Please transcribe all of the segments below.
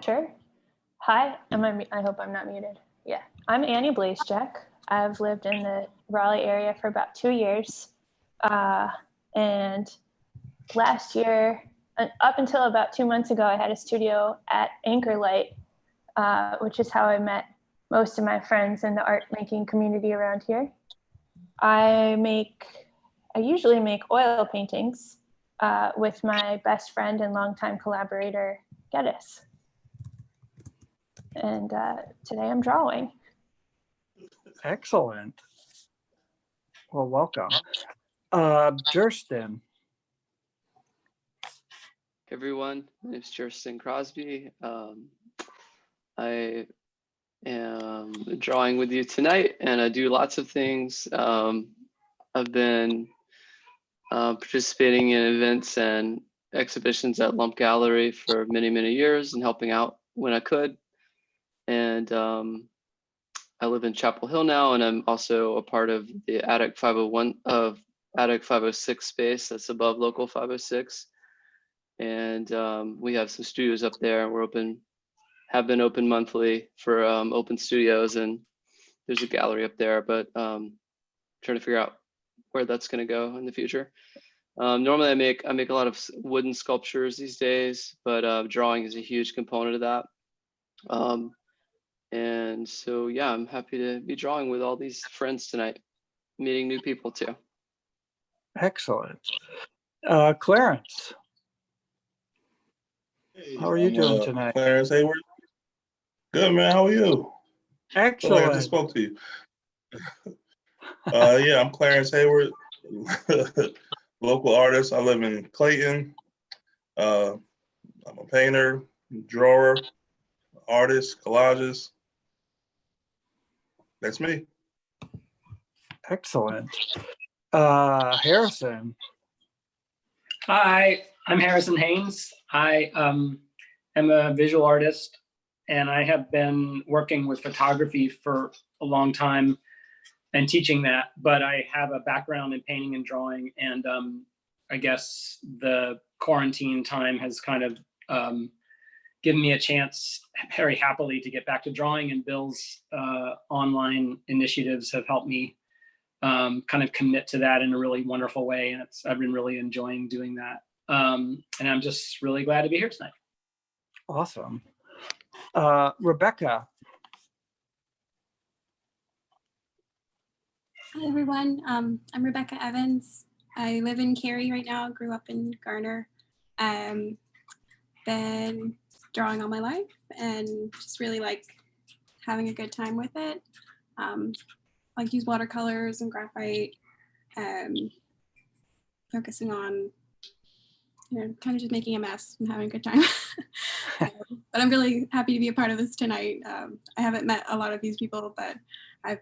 Sure. Hi, I hope I'm not muted. Yeah, I'm Annie Blazejek. I've lived in the Raleigh area for about 2 years. And last year, up until about 2 months ago, I had a studio at Anchor Light, which is how I met most of my friends in the art making community around here. I usually make oil paintings with my best friend and longtime collaborator, Geddes. And today I'm drawing. Excellent. Well, welcome. Jersten. Hey everyone, my name is Jersten Crosby. I am drawing with you tonight, and I do lots of things. I've been participating in events and exhibitions at Lump Gallery for many, many years and helping out when I could. And I live in Chapel Hill now, and I'm also a part of the Attic 501 of Attic 506 space that's above Local 506. And we have some studios up there. We're have been open monthly for open studios, and there's a gallery up there, but trying to figure out where that's going to go in the future. Normally I make a lot of wooden sculptures these days, but drawing is a huge component of that. And so, yeah, I'm happy to be drawing with all these friends tonight, meeting new people too. Excellent. Clarence. Hey, How are you doing tonight? Clarence Hayward. Good, man. How are you? Excellent. I just spoke to you. Yeah, I'm Clarence Hayward, local artist. I live in Clayton. I'm a painter, drawer, artist, collages. That's me. Excellent. Harrison. Hi, I'm Harrison Haines. I am a visual artist, and I have been working with photography for a long time and teaching that, but I have a background in painting and drawing, and I guess the quarantine time has kind of given me a chance very happily to get back to drawing, and Bill's online initiatives have helped me kind of commit to that in a really wonderful way. And I've been really enjoying doing that. And I'm just really glad to be here tonight. Awesome. Rebecca. Hi, everyone. I'm Rebecca Evans. I live in Cary right now, grew up in Garner. Been drawing all my life and just really like having a good time with it. Like to use watercolors and graphite, focusing on, kind of just making a mess and having a good time. But I'm really happy to be a part of this tonight. I haven't met a lot of these people, but I've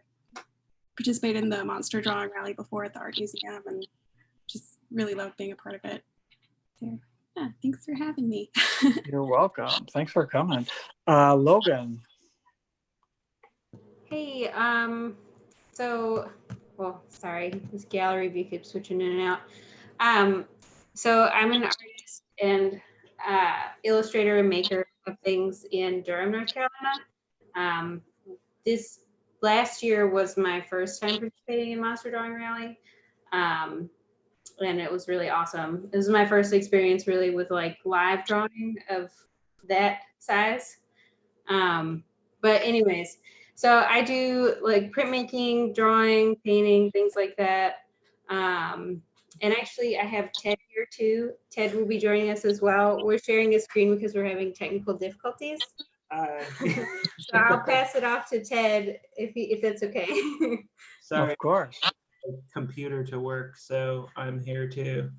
participated in the Monster Drawing Rally before at the Art Museum and just really loved being a part of it. So yeah, thanks for having me. You're welcome. Thanks for coming. Logan. Hey, sorry, this gallery view keeps switching in and out. So I'm an artist and illustrator and maker of things in Durham, North Carolina. This last year was my first time participating in Monster Drawing Rally. And it was really awesome. It was my first experience really with like live drawing of that size. But anyways, so I do like printmaking, drawing, painting, things like that. And actually I have Ted here too. Ted will be joining us as well. We're sharing a screen because we're having technical difficulties. So I'll pass it off to Ted if that's okay. Sorry, Of course. computer to work, so I'm here too.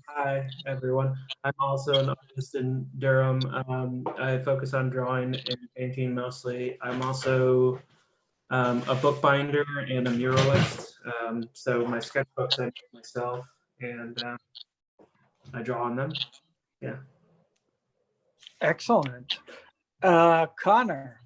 Hi everyone. I'm also an artist in Durham. I focus on drawing and painting mostly. I'm also a bookbinder and a muralist. So my sketchbooks I make myself, and I draw on them. Yeah. Excellent. Connor.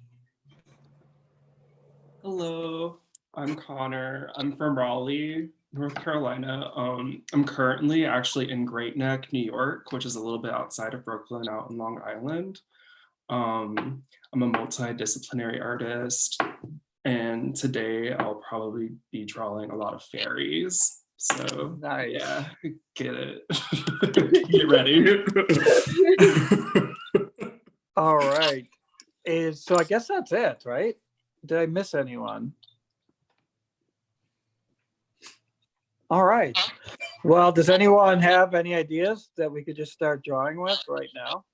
Hello, I'm Connor. I'm from Raleigh, North Carolina. I'm currently actually in Great Neck, New York, which is a little bit outside of Brooklyn, out in Long Island. I'm a multidisciplinary artist, and today I'll probably be drawing a lot of fairies. So Nice. yeah, get it. Get ready. All right. So I guess that's it, right? Did I miss anyone? All right. Well, does anyone have any ideas that we could just start drawing with right now?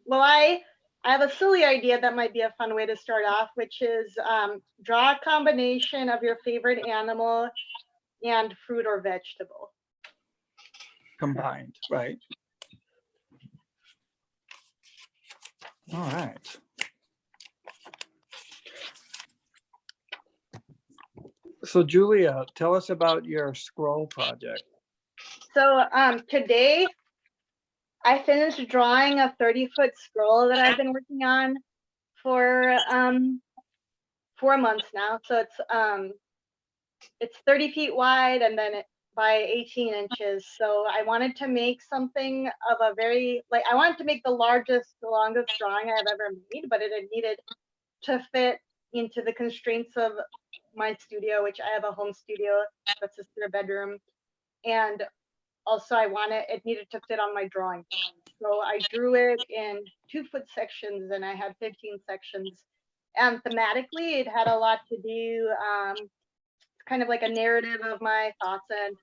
Well, I have a silly idea that might be a fun way to start off, which is draw a combination of your favorite animal and fruit or vegetable. Combined, right? All right. So Julia, tell us about your scroll project. So today I finished drawing a 30-foot scroll that I've been working on for 4 months now. So it's 30 feet wide and then by 18 inches. So I wanted to make something of a very, like, I wanted to make the longest drawing I've ever made, but it had needed to fit into the constraints of my studio, which I have a home studio that's a spare bedroom. And also it needed to fit on my drawing. So I drew it in 2-foot sections and I had 15 sections. And thematically, it had a lot to do, kind of like a narrative of my thoughts and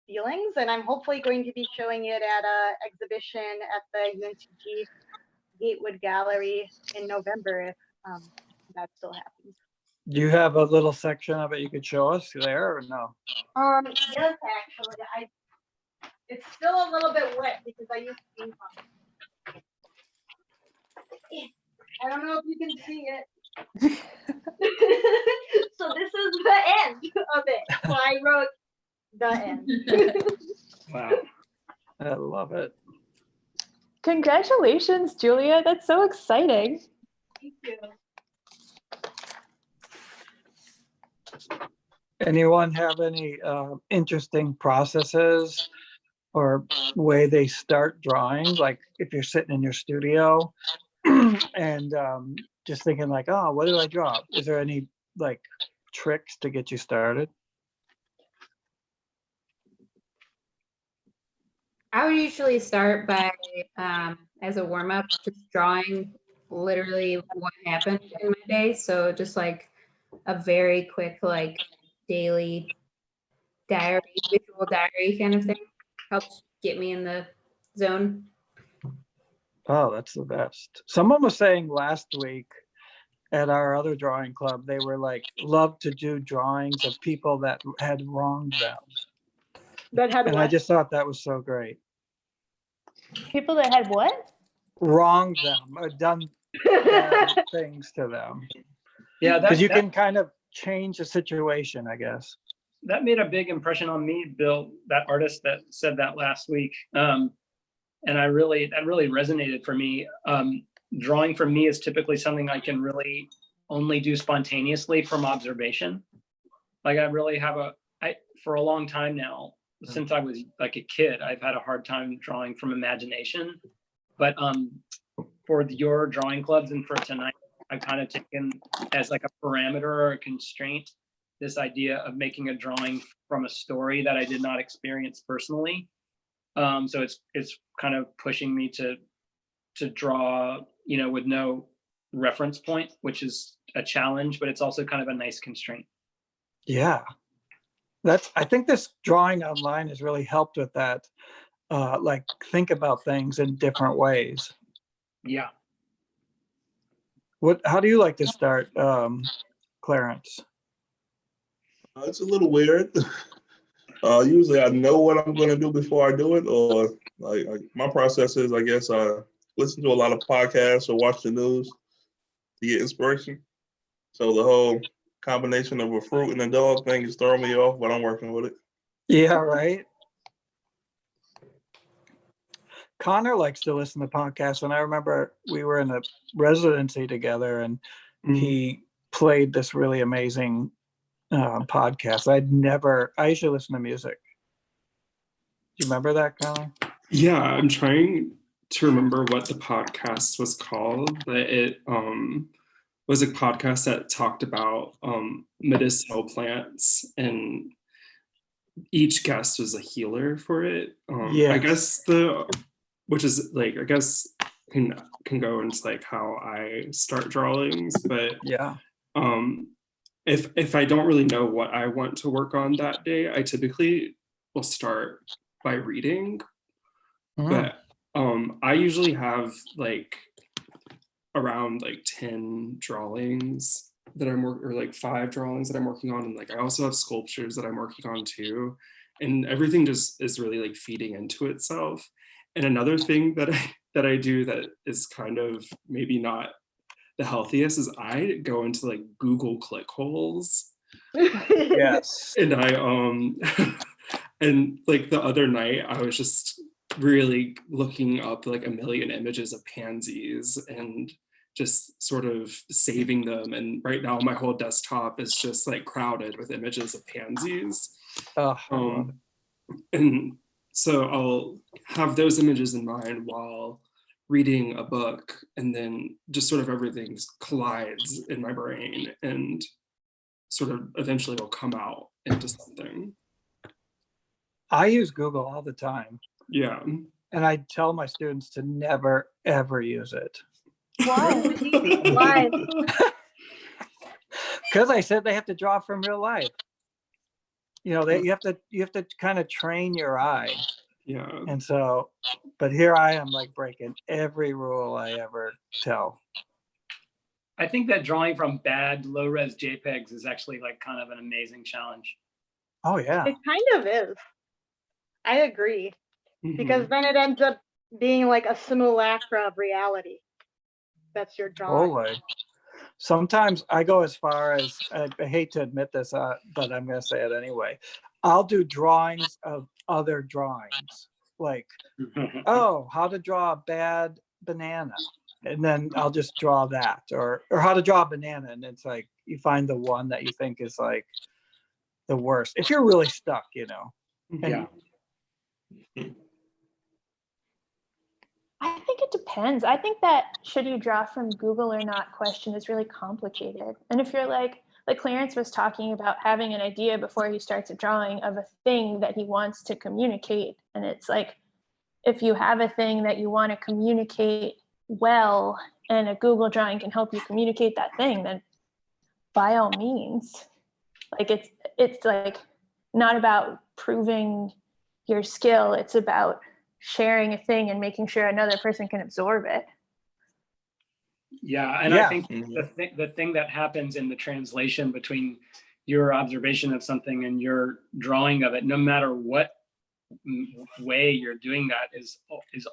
feelings. And I'm hopefully going to be showing it at an exhibition at the UNCG Gatewood Gallery in November, if that still happens. Do you have a little section of it you could show us there or no? Yes, actually, it's still a little bit wet because I used steam pump. I don't know if you can see it. So this is the end of it. So I wrote the end. Wow. I love it. Congratulations, Julia. That's so exciting. Thank you. Anyone have any interesting processes or way they start drawing? Like if you're sitting in your studio and just thinking like, oh, what did I draw? Is there any like tricks to get you started? I would usually start by, as a warm up, just drawing literally what happened in my day. So just like a very quick, like daily diary, visual diary kind of thing helps get me in the zone. Oh, that's the best. Someone was saying last week at our other drawing club, they were like, love to do drawings of people that had wronged them. That had And what? I just thought that was so great. People that had what? Wronged them or done bad things to them. Yeah, Because you can kind of change the situation, I guess. that made a big impression on me, Bill, that artist that said that last week. And that really resonated for me. Drawing for me is typically something I can really only do spontaneously from observation. Like I really have for a long time now, since I was like a kid, I've had a hard time drawing from imagination. But for your drawing clubs and for tonight, I've kind of taken as like a parameter or a constraint this idea of making a drawing from a story that I did not experience personally. So it's kind of pushing me to draw, with no reference point, which is a challenge, but it's also kind of a nice constraint. Yeah. I think this drawing online has really helped with that. Like think about things in different ways. Yeah. How do you like to start, Clarence? It's a little weird. Usually I know what I'm going to do before I do it, or like my process is, I guess, I listen to a lot of podcasts or watch the news to get inspiration. So the whole combination of a fruit and a dog thing is throwing me off, but I'm working with it. Yeah, right. Connor likes to listen to podcasts, and I remember we were in a residency together, and he played this really amazing podcast. I usually listen to music. Do you remember that, Connor? Yeah, I'm trying to remember what the podcast was called, but it was a podcast that talked about medicinal plants, and each guest was a healer for it. I Yes. guess which is like, I guess can go into like how I start drawings, but Yeah. if I don't really know what I want to work on that day, I typically will start by reading. But I usually have like around like 10 drawings that or like 5 drawings that I'm working on, and like I also have sculptures that I'm working on too, and everything just is really like feeding into itself. And another thing that I do that is kind of maybe not the healthiest is I go into like Google click holes. Yes. And I and like the other night I was just really looking up like a million images of pansies and just sort of saving them. And right now my whole desktop is just like crowded with images of pansies. And so I'll have those images in mind while reading a book, and then just sort of everything collides in my brain and sort of eventually will come out into something. I use Google all the time. Yeah. And I tell my students to never, ever use it. Why? Why? Because I said they have to draw from real life. You know, you have to kind of train your eye. Yeah. And so, but here I am like breaking every rule I ever tell. I think that drawing from bad low-res JPEGs is actually like kind of an amazing challenge. Oh yeah. It kind of is. I agree. Because then it ends up being like a simulacra of reality. That's your drawing. Totally. Sometimes I go as far as, I hate to admit this, but I'm going to say it anyway. I'll do drawings of other drawings, like, oh, how to draw a bad banana. And then I'll just draw that, or how to draw a banana. And it's like, you find the one that you think is like the worst. If you're really stuck, you know. Yeah. I think it depends. I think that should you draw from Google or not question is really complicated. And if you're like Clarence was talking about having an idea before he starts a drawing of a thing that he wants to communicate. And it's like, if you have a thing that you want to communicate well, and a Google drawing can help you communicate that thing, then by all means. Like it's like not about proving your skill, it's about sharing a thing and making sure another person can absorb it. Yeah, and I think the thing that happens in the translation between your observation of something and your drawing of it, no matter what way you're doing that, is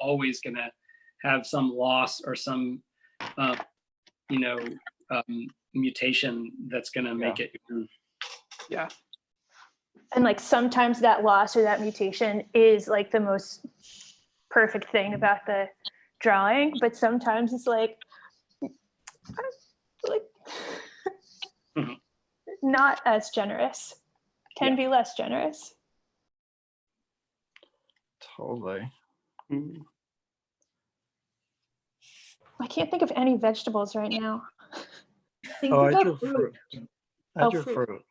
always going to have some loss or some mutation that's going to make it. Yeah. And like sometimes that loss or that mutation is like the most perfect thing about the drawing, but sometimes it's like not as generous, can be less generous. Totally. I can't think of any vegetables right now. Oh, I drew fruit. I drew fruit.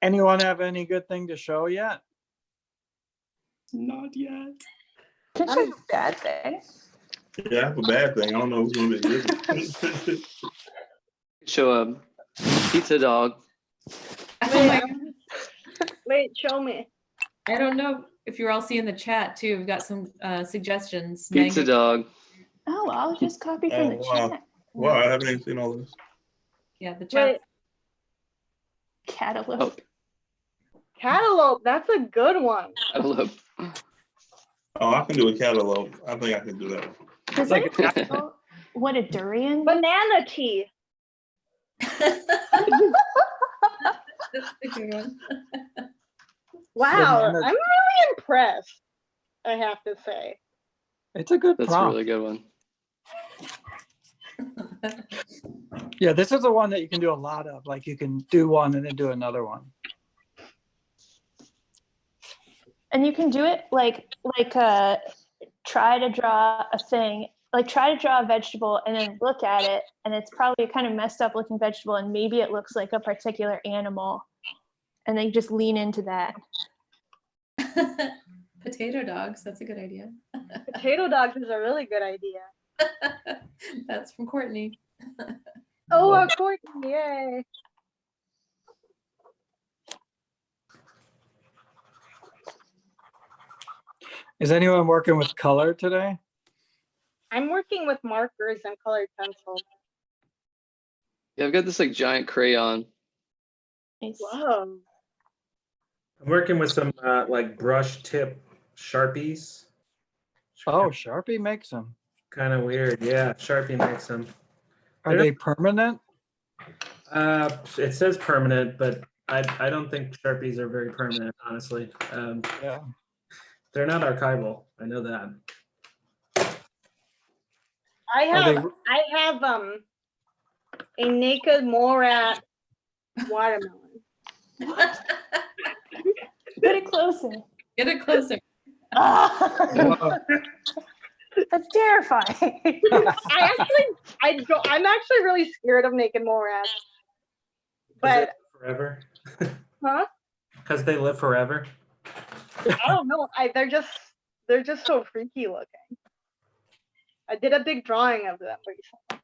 Anyone have any good thing to show yet? Not yet. Can show you a bad thing. Yeah, I have a bad thing. I don't know who's going to be good. Show a pizza dog. Wait, show me. I don't know if you're all seeing the chat too. We've got some suggestions. Pizza dog. Oh, I'll just copy from the chat. Wow, I haven't even seen all this. Yeah, the chat. Cantaloupe. Cantaloupe, that's a good one. Cantaloupe. Oh, I can do a cantaloupe. I think I can do that. Does it know what a durian? Banana tea. That's a good one. Wow, Banana- I'm really impressed, I have to say. It's a good That's prompt. a really good one. Yeah, this is the one that you can do a lot of. Like you can do one and then do another one. And you can do it like try to draw a thing, like try to draw a vegetable and then look at it, and it's probably a kind of messed up looking vegetable, and maybe it looks like a particular animal, and then you just lean into that. Potato dogs, that's a good idea. Potato dogs is a really good idea. That's from Courtney. Oh, Courtney, yay. Is anyone working with color today? I'm working with markers and colored pencils. Yeah, I've got this like giant crayon. Nice. Whoa. I'm working with some like brush tip Sharpies. Oh, Sharpie makes them. Kind of weird. Yeah, Sharpie makes them. Are they permanent? It says permanent, but I don't think Sharpies are very permanent, honestly. Yeah. They're not archival. I know that. I have a naked mole rat watermelon. Get it closer. Get it closer. That's terrifying. I'm actually really scared of naked mole rats. But forever. huh? Because they live forever. I don't know. They're just so freaky looking. I did a big drawing of them recently.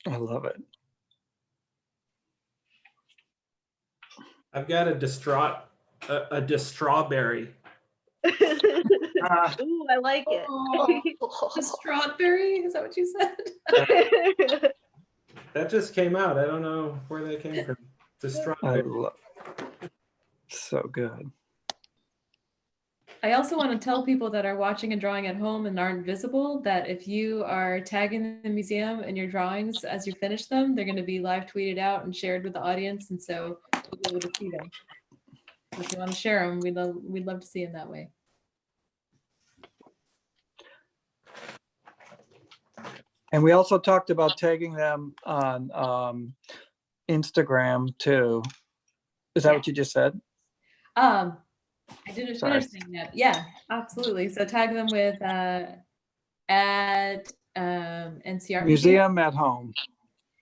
I love it. I've got a strawberry. Ooh, I like it. The strawberry? Is that what you said? That just came out. I don't know where that came from. The strawberry. So good. I also want to tell people that are watching and drawing at home and aren't visible that if you are tagging the museum in your drawings as you finish them, they're going to be live tweeted out and shared with the audience, and so you'll be able to see them. If you want to share them, we'd love to see them that way. And we also talked about tagging them on Instagram too. Is that what you just said? I didn't finish saying that. Yeah, absolutely. So tag them with at NCR Museum at Home.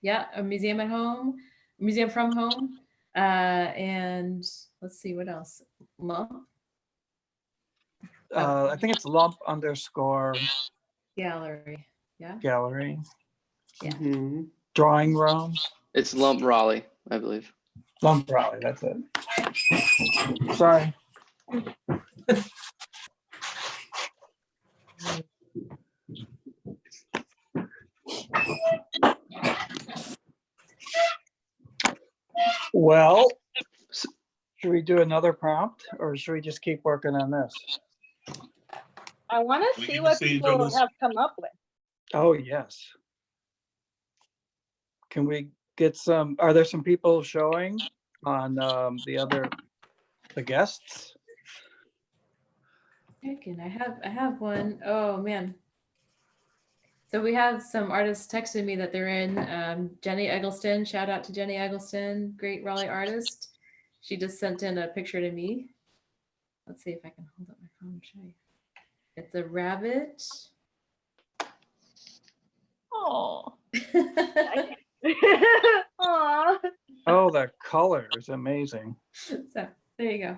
Yeah, a museum at home, museum from home, and let's see what else. Lump. I think it's lump underscore Gallery. Yeah. gallery. Yeah. Mm-hmm. Drawing room. It's Lump Raleigh, I believe. Lump Raleigh, that's it. Sorry. Well, should we do another prompt or should we just keep working on this? I want to see what people have come up with. Oh, yes. Can we get some, are there some people showing on the guests? I have one. Oh man. So we have some artists texted me that they're in. Jenny Eggleston, shout out to Jenny Eggleston, great Raleigh artist. She just sent in a picture to me. Let's see if I can hold up my phone and show you. It's a rabbit. Oh. Aww. Oh, the color is amazing. So there you go.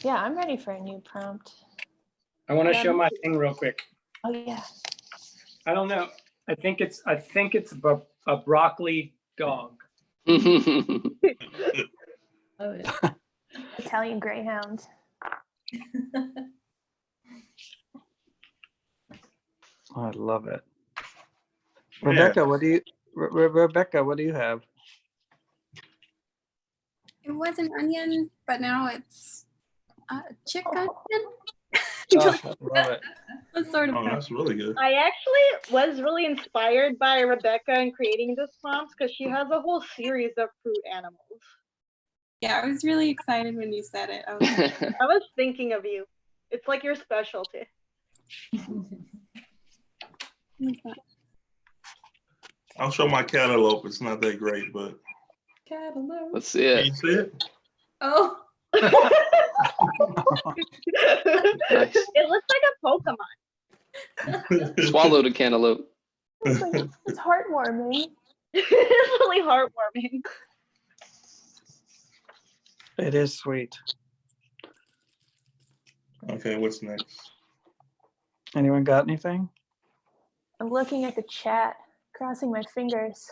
Yeah, I'm ready for a new prompt. I want to show my thing real quick. Oh yeah. I don't know. I think it's a broccoli dog. Oh, yeah. Italian Greyhound. I love it. Rebecca, what do you have? It was an onion, but now it's chicken. Oh, I love it. That's sort of. Oh, that's really good. I actually was really inspired by Rebecca in creating this prompt because she has a whole series of fruit animals. Yeah, I was really excited when you said it. I was thinking of you. It's like your specialty. I'll show my cantaloupe. It's not that great, but Cantaloupe. Let's see can it. you see it? Oh, Nice. It looks like a Pokemon. Swallowed a cantaloupe. It's heartwarming. It's really heartwarming. It is sweet. Okay, what's next? Anyone got anything? I'm looking at the chat, crossing my fingers.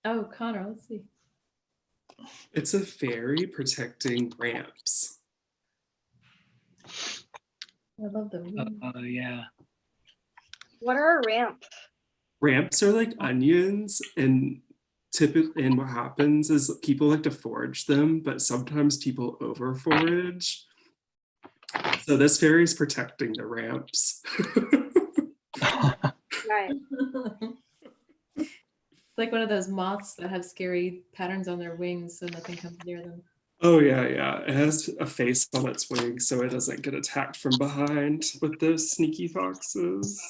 oh, Connor, let's see. It's a fairy protecting ramps. I love the wing. Yeah. What are ramps? Ramps are like onions, and typically, and what happens is people like to forage them, but sometimes people over forage. So this fairy is protecting the ramps. Right. It's like one of those moths that have scary patterns on their wings so nothing comes near them. Oh yeah, yeah. It has a face on its wing so it doesn't get attacked from behind with those sneaky foxes.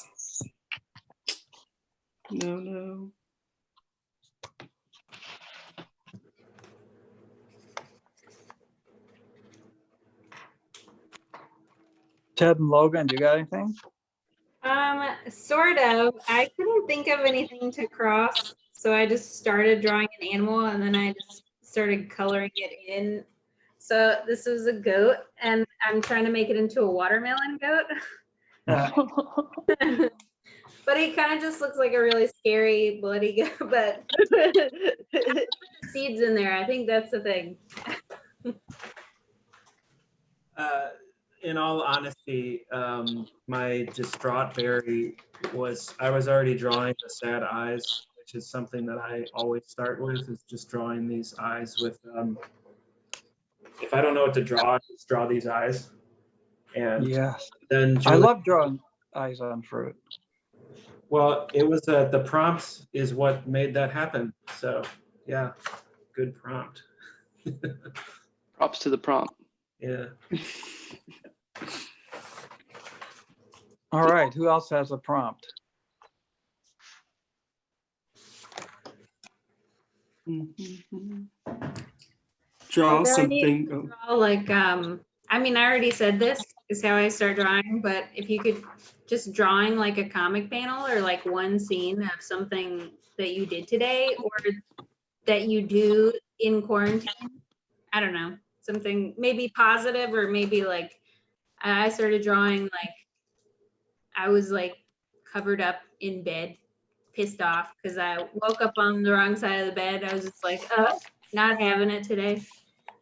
No. Ted and Logan, you got anything? Sort of. I couldn't think of anything to cross, so I just started drawing an animal and then I just started coloring it in. So this is a goat, and I'm trying to make it into a watermelon goat. But he kind of just looks like a really scary, bloody goat, but seeds in there. I think that's the thing. In all honesty, my distraught berry I was already drawing the sad eyes, which is something that I always start with, is just drawing these eyes with, if I don't know what to draw, I just draw these eyes. And Yes. then I love drawing eyes on fruit. well, it was the prompts is what made that happen. So yeah, good prompt. Props to the prompt. Yeah. All right, who else has a prompt? Draw Well, I need something. to draw, like, I mean, I already said this is how I start drawing, but if you could just drawing like a comic panel or like one scene of something that you did today or that you do in quarantine. I don't know, something maybe positive, or maybe like I started drawing like I was like covered up in bed, pissed off because I woke up on the wrong side of the bed. I was just like, not having it today.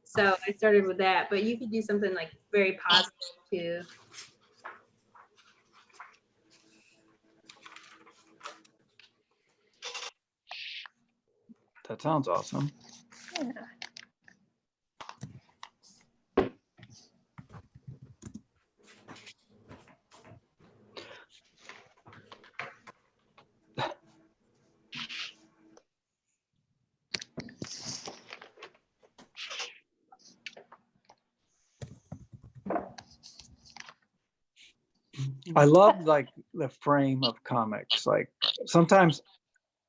So I started with that, but you could do something like very positive too. That sounds awesome. Yeah. I love like the frame of comics. Like sometimes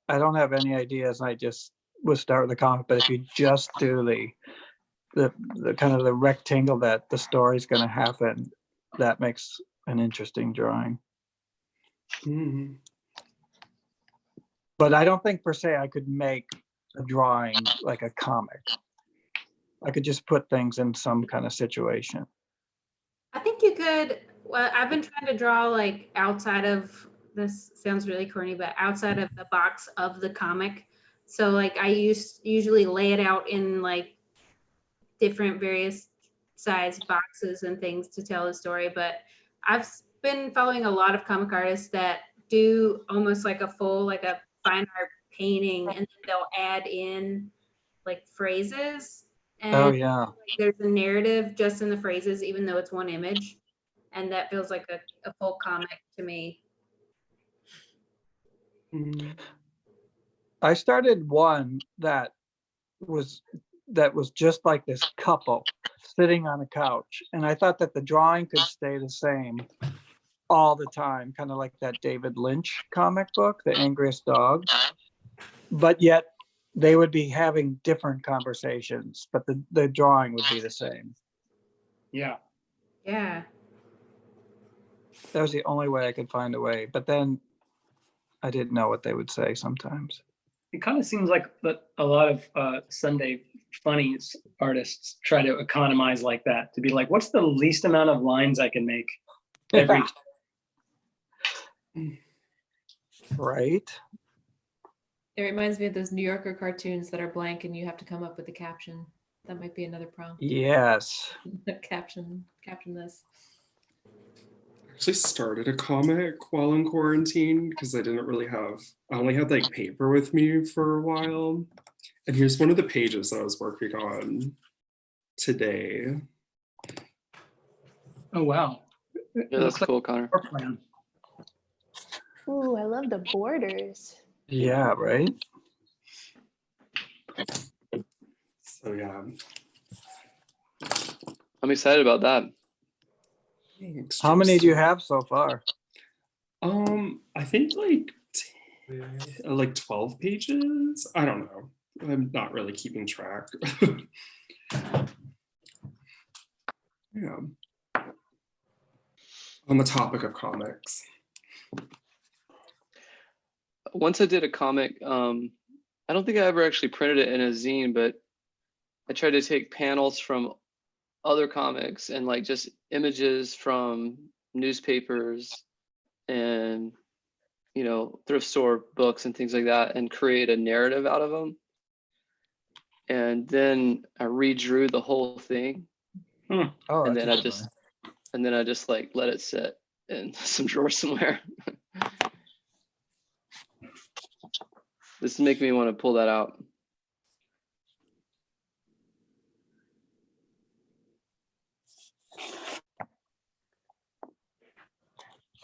I don't have any ideas. I just would start with the comic, but if you just do the kind of the rectangle that the story's going to happen, that makes an interesting drawing. Mhm. But I don't think per se I could make a drawing like a comic. I could just put things in some kind of situation. I think you could. Well, I've been trying to draw like outside of, this sounds really corny, but outside of the box of the comic. So like I usually lay it out in like different various size boxes and things to tell the story. But I've been following a lot of comic artists that do almost like a full, like a fine art painting, and then they'll add in like phrases. And Oh yeah. there's a narrative just in the phrases, even though it's one image. And that feels like a full comic to me. I started one that was just like this couple sitting on a couch, and I thought that the drawing could stay the same, all the time, kind of like that David Lynch comic book, The Angriest Dog. But yet they would be having different conversations, but the drawing would be the same. Yeah. Yeah. That was the only way I could find a way. But then I didn't know what they would say sometimes. It kind of seems like that a lot of Sunday funnies artists try to economize like that, to be like, what's the least amount of lines I can make every Right. It reminds me of those New Yorker cartoons that are blank and you have to come up with a caption. That might be another prompt. Yes. caption this. I actually started a comic while in quarantine because I only had like paper with me for a while. And here's one of the pages that I was working on today. Oh, wow. Yeah, that's cool, Connor. Ooh, I love the borders. Yeah, right. So yeah. I'm excited about that. Thanks, How many do you Justin. have so far? I think like 12 pages. I don't know. I'm not really keeping track. Yeah. On the topic of comics. Once I did a comic, I don't think I ever actually printed it in a zine, but I tried to take panels from other comics and like just images from newspapers and, you know, thrift store books and things like that, and create a narrative out of them. And then I redrew the whole thing. Oh, and then I that's just like let it sit in some drawer somewhere. This is making me want to pull that out.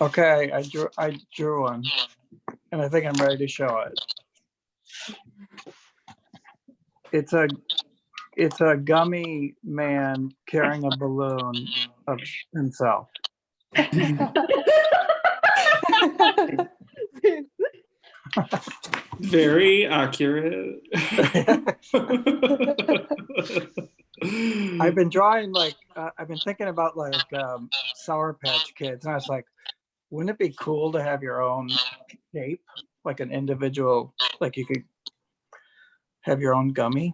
okay. I drew one, and I think I'm ready to show it. It's a gummy man carrying a balloon of himself. Very accurate. I've been drawing I've been thinking about Sour Patch Kids, and I was like, wouldn't it be cool to have your own shape, like an individual, like you could have your own gummy?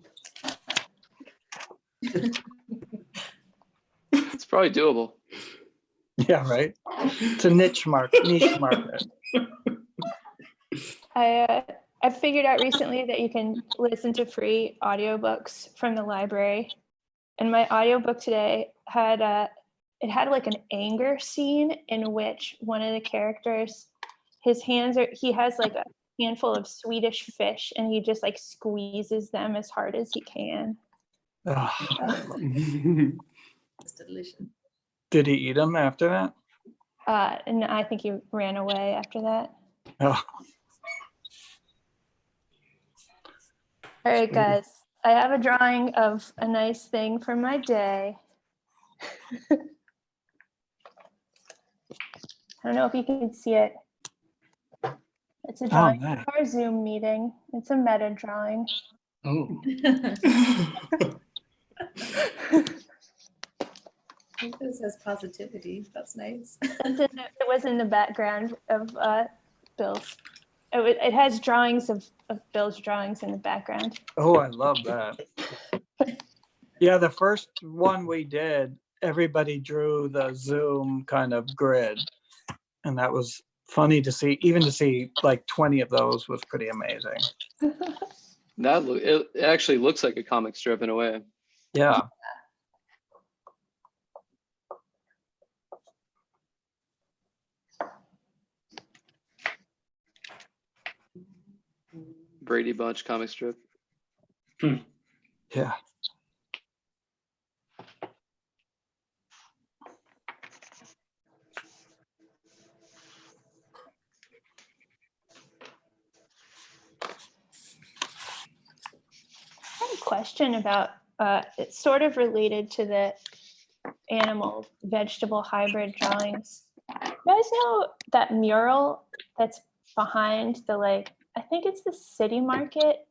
It's probably doable. Yeah, right. It's a niche market. I figured out recently that you can listen to free audiobooks from the library. And my audiobook today had like an anger scene in which one of the characters, he has like a handful of Swedish fish and he just like squeezes them as hard as he can. It's delicious. Did he eat them after that? And I think he ran away after that. Oh. All right, guys. I have a drawing of a nice thing for my day. I don't know if you can see it. It's a drawing nice. of our Zoom meeting. It's a meta drawing. Oh. This has positivity. That's nice. It was in the background of Bill's. It has drawings of Bill's drawings in the background. Oh, I love that. Yeah, the first one we did, everybody drew the Zoom kind of grid. And that was funny to see. Even to see like 20 of those was pretty amazing. It actually looks like a comic strip in a way. Yeah. Brady Bunch comic strip. Yeah. I have a question about, it's sort of related to the animal vegetable hybrid drawings. You guys know that mural that's behind the, like, I think it's the City Market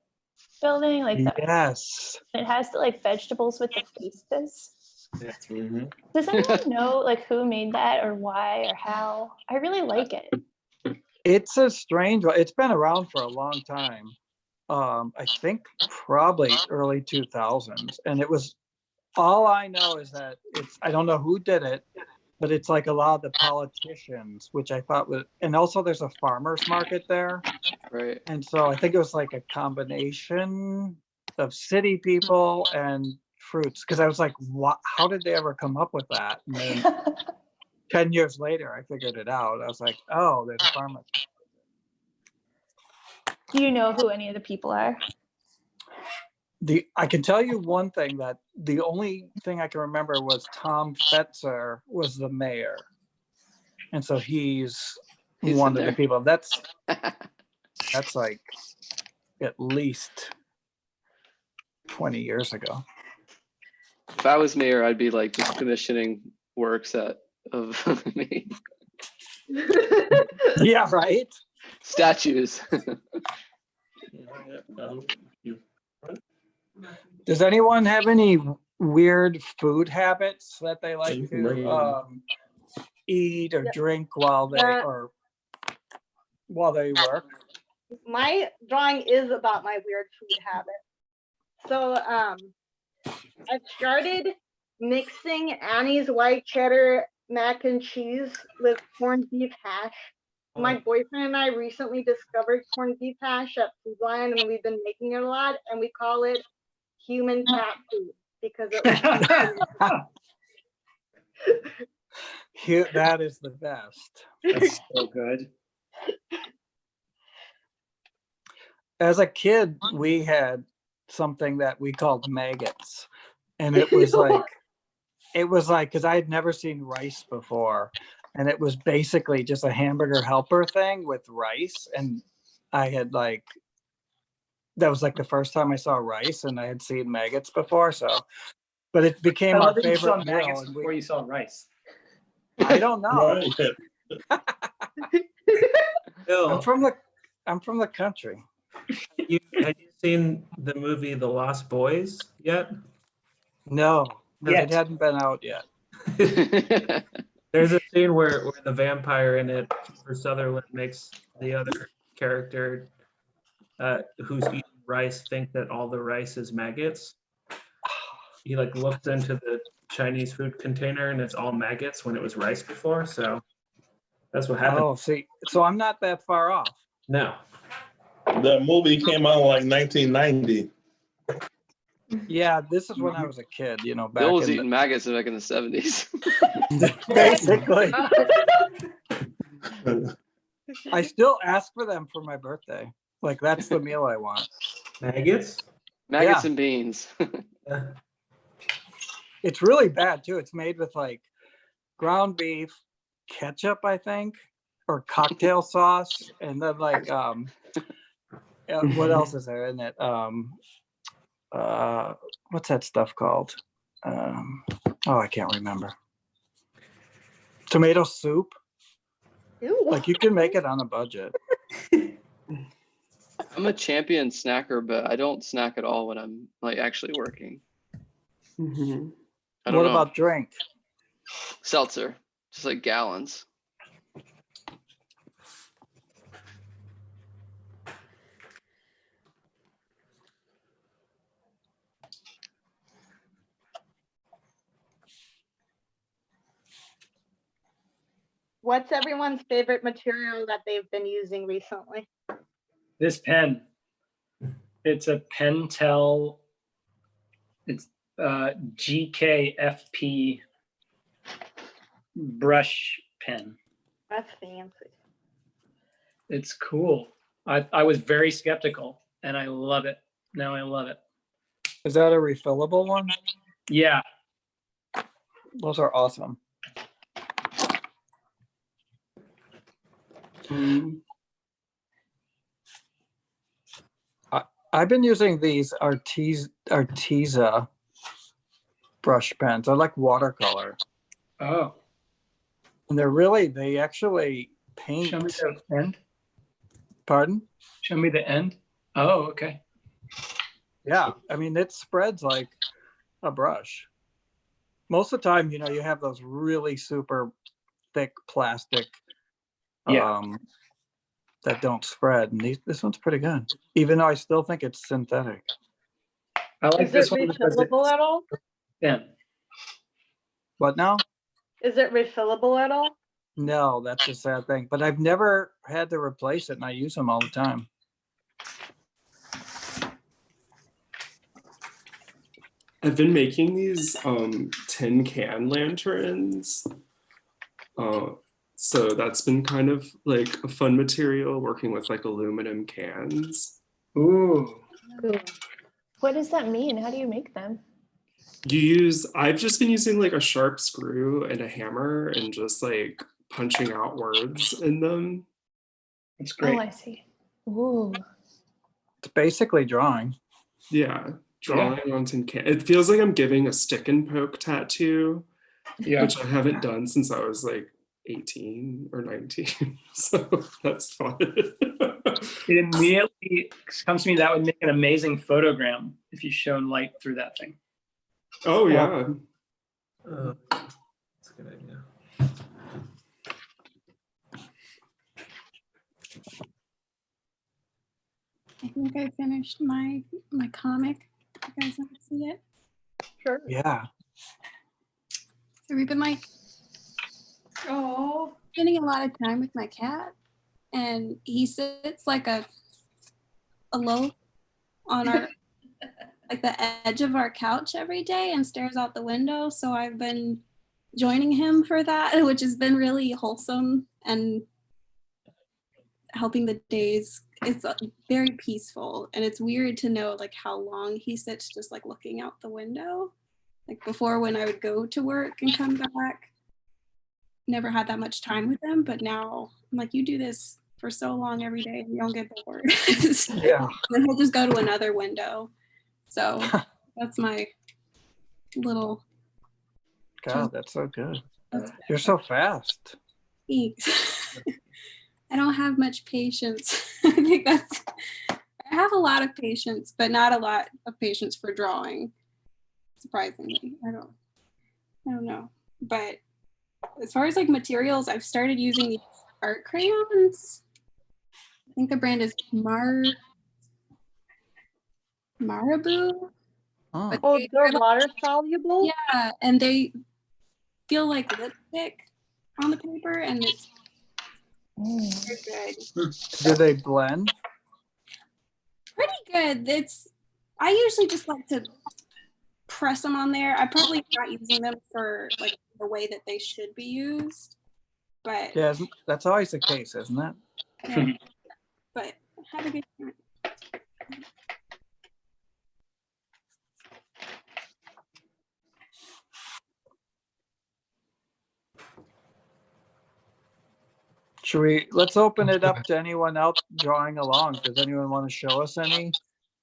building, like Yes. it has the like vegetables with the faces. Mhm. Does anyone know like who made that or why or how? I really like it. It's a strange one. It's been around for a long time. I think probably early 2000s. And it was, all I know is that I don't know who did it, but it's like a lot of the politicians, which I thought was, and also there's a farmer's market there. Right. And so I think it was like a combination of city people and fruits. Cause I was like, what, how did they ever come up with that? And then 10 years later, I figured it out. I was like, oh, there's a farmer. Do you know who any of the people are? I can tell you one thing, that the only thing I can remember was Tom Fetzer was the mayor. And so he's one of the people. That's like at least 20 years ago. If I was mayor, I'd be like just commissioning works of me. Yeah, right. Statues. Does anyone have any weird food habits that they like to eat or drink while they work? My drawing is about my weird food habit. So I've started mixing Annie's white cheddar mac and cheese with corned beef hash. My boyfriend and I recently discovered corned beef hash at Food Lion, and we've been making it a lot, and we call it human cat food because it That is the best. That's so good. As a kid, we had something that we called maggots, and it was like because I had never seen rice before, and it was basically just a hamburger helper thing with rice, and I had that was like the first time I saw rice, and I had seen maggots before, so but it became our favorite you saw meal. maggots before you saw rice. I don't know. Bill, I'm from the country. have you seen the movie The Lost Boys yet? No, it hadn't been out yet. There's a scene where the vampire in it, Kiefer Sutherland, makes the other character who's eating rice think that all the rice is maggots. He looks into the Chinese food container and it's all maggots when it was rice before. So that's what happened. Oh, see, so I'm not that far off. No. The movie came out in like 1990. Yeah, this is when I was a kid, back Bill was eating maggots back in the 70s. Basically. I still ask for them for my birthday. Like, that's the meal I want. Maggots? Maggots and beans. It's really bad, too. It's made with, ground beef, ketchup, I think, or cocktail sauce, and then, what else is there in it? What's that stuff called? I can't remember. Tomato soup. Ew. You can make it on a budget. I'm a champion snacker, but I don't snack at all when I'm actually working. Mm-hmm. What about drink? Seltzer, just gallons. What's everyone's favorite material that they've been using recently? This pen. It's a Pentel. It's GKFP brush pen. That's fancy. It's cool. I was very skeptical, and I love it. Now I love it. Is that a refillable one? Yeah. Those are awesome. I've been using these Arteza brush pens. I like watercolor. Oh. And they actually paint. Show me the end. Pardon? Show me the end. Oh, okay. Yeah, I mean, it spreads like a brush. Most of the time, you have those really super thick plastic that don't spread. And this one's pretty good, even though I still think it's synthetic. I like Is this it one because refillable at all? thin. What now? Is it refillable at all? No, that's a sad thing. But I've never had to replace it, and I use them all the time. I've been making these tin can lanterns. So that's been kind of like a fun material, working with like aluminum cans. Ooh. What does that mean? How do you make them? I've just been using like a sharp screw and a hammer and just like punching out words in them. That's great. Oh, I see. Ooh. It's basically drawing. Yeah, drawing on tin can. It feels like I'm giving a stick and poke tattoo, which I haven't done since I was like 18 or 19. So that's fun. It immediately comes to me that would make an amazing photogram if you shone light through that thing. Oh yeah. That's a good idea. I think I finished my comic. You guys want to see it? Sure. Yeah. So we've been spending a lot of time with my cat, and he sits like a loaf on our like the edge of our couch every day and stares out the window. So I've been joining him for that, which has been really wholesome and helping the days. It's very peaceful, and it's weird to know like how long he sits just like looking out the window. Like before, when I would go to work and come back, never had that much time with him, but now I'm like, you do this for so long every day and you don't get bored. Yeah. Then he'll just go to another window. So that's my little. God, that's so good. You're so fast. Thanks. I don't have much patience. I think I have a lot of patience, but not a lot of patience for drawing. Surprisingly, I don't know. But as far as like materials, I've started using these art crayons. I think the brand is Marabou. Oh, They're water soluble? Yeah, and they feel like lipstick on the paper, and it's very good. do they blend? Pretty good. I usually just like to press them on there. I'm probably not using them for like the way that they should be used, but Yeah, that's always the case, isn't it? yeah. But have a good time. Let's open it up to anyone else drawing along. Does anyone want to show us anything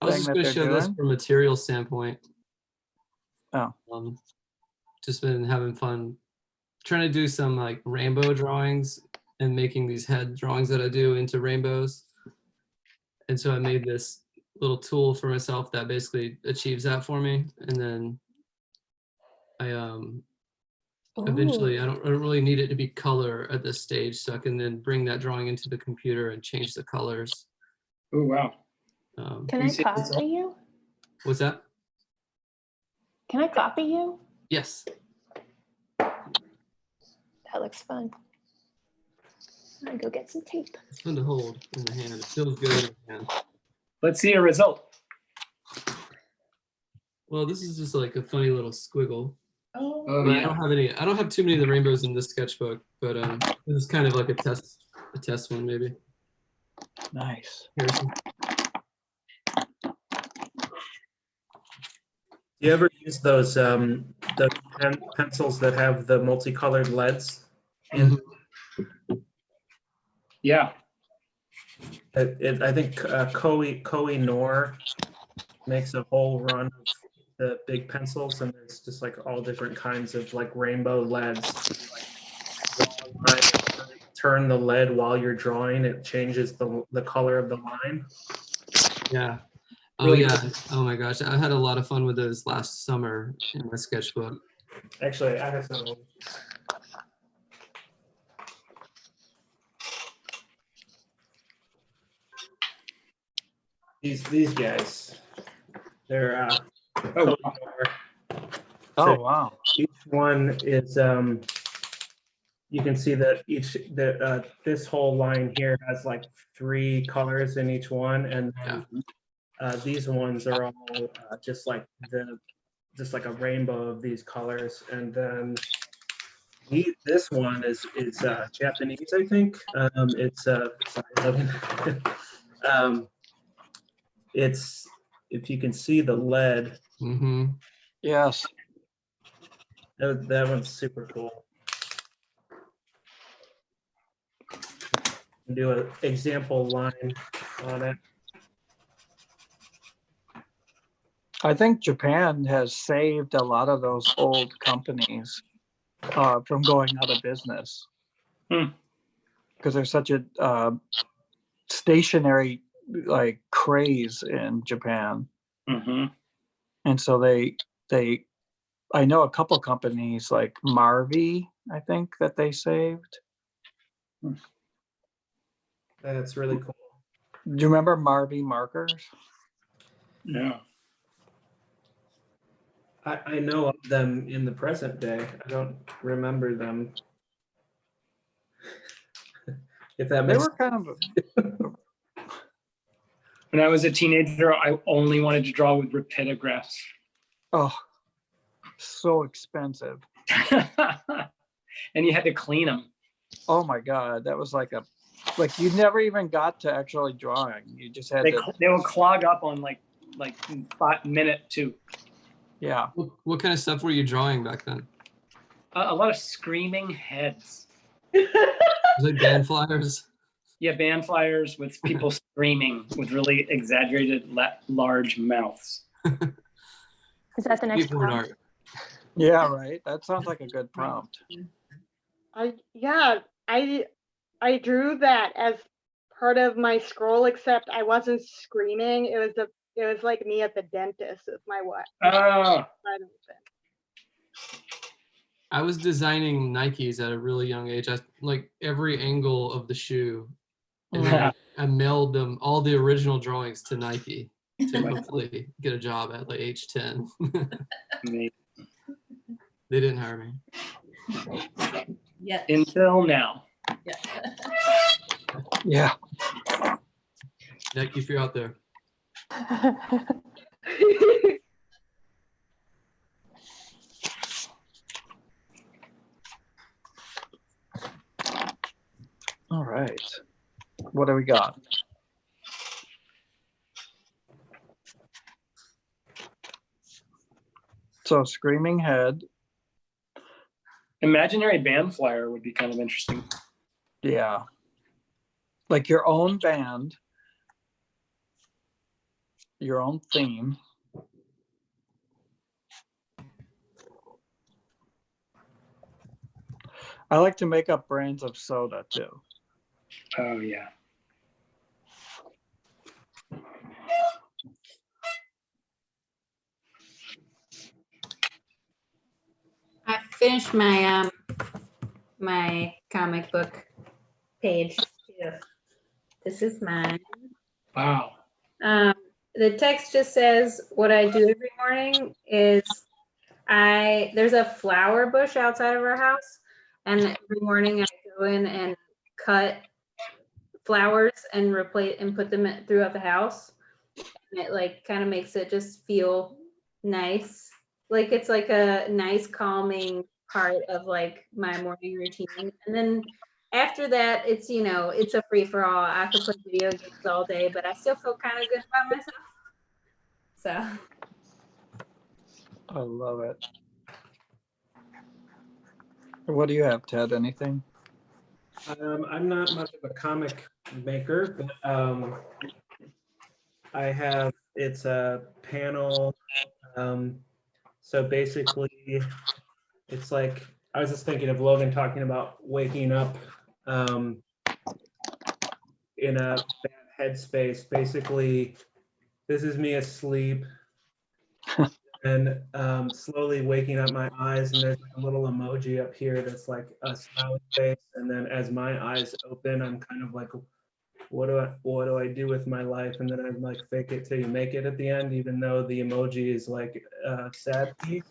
I was just that going to they're show this doing? from a material standpoint. Oh. Just been having fun trying to do some like rainbow drawings and making these head drawings that I do into rainbows. And so I made this little tool for myself that basically achieves that for me. And then I eventually I don't really need it to be color at this stage, so I can then bring that drawing into the computer and change the colors. Oh wow. Can I copy you? What's that? Can I copy you? Yes. That looks fun. I'm gonna go get some tape. It's fun to hold in the hand. It feels good in the hand. Let's see a result. Well, this is just like a funny little squiggle. Oh, I don't have too many of the rainbows in this sketchbook, but this is kind of like a test one maybe. Nice. Harrison. Do you ever use those the pencils that have the multicolored leads in? Yeah. I think Koh-i-Noor makes a whole run of the big pencils, and there's just like all different kinds of like rainbow leads, like turn the lead while you're drawing, it changes the color of the line. Yeah. Oh Really yeah. cool. Oh my gosh. I had a lot of fun with those last summer in my sketchbook. Actually, I have some. These guys, they're Oh, Oh, wow. each one is you can see that this whole line here has like 3 colors in each one, and then these ones are all just like a rainbow of these colors, and then this one is Japanese, I think. It's sorry, Logan. It's, if you can see the lead. Mm-hmm. Yes. That one's super cool. Do an example line on it. I think Japan has saved a lot of those old companies from going out of business. Because there's such a stationary like craze in Japan. Mm-hmm. And so I know a couple companies like Marvy, I think, that they saved. That's really cool. Do you remember Marvy markers? Yeah. I know of them in the present day. I don't remember them. If that They makes were kind of When I was a teenager, I only wanted to draw with rapidographs. oh, so expensive. And you had to clean them. Oh my God, that was like you never even got to actually drawing. You just had to. They would clog up on like minute 2. Yeah. What kind of stuff were you drawing back then? A lot of screaming heads. Was it band flyers? Yeah, band flyers with people screaming with really exaggerated large mouths. Is that the next prompt? Yeah, right. That sounds like a good prompt. I drew that as part of my scroll, except I wasn't screaming. It was like me at the dentist with my what? Oh. I was designing Nikes at a really young age. I like every angle of the shoe, and then I mailed them all the original drawings to Nike to hopefully get a job at like age 10. They didn't hire me. Yeah. Until now. Yeah. Yeah. Nike, if you're out there. All right. What do we got? So screaming head. Imaginary band flyer would be kind of interesting. Yeah. Like your own band, your own theme. I like to make up brands of soda too. Oh yeah. I finished my my comic book page too. This is mine. Wow. The text just says, what I do every morning is there's a flower bush outside of our house, and every morning I go in and cut flowers and replace and put them throughout the house. And it like kind of makes it just feel nice. Like it's like a nice calming part of like my morning routine. And then after that, it's, you know, it's a free for all. I could play video games all day, but I still feel kind of good about myself. So I love it. What do you have, Ted? Anything? I'm not much of a comic maker, but I have, it's a panel. So basically, it's like I was just thinking of Logan talking about waking up in a bad headspace. Basically, this is me asleep and slowly waking up my eyes, and there's like a little emoji up here that's like a smiley face. And then as my eyes open, I'm kind of like, what do I do with my life? And then I'm like, fake it till you make it at the end, even though the emoji is like sad face.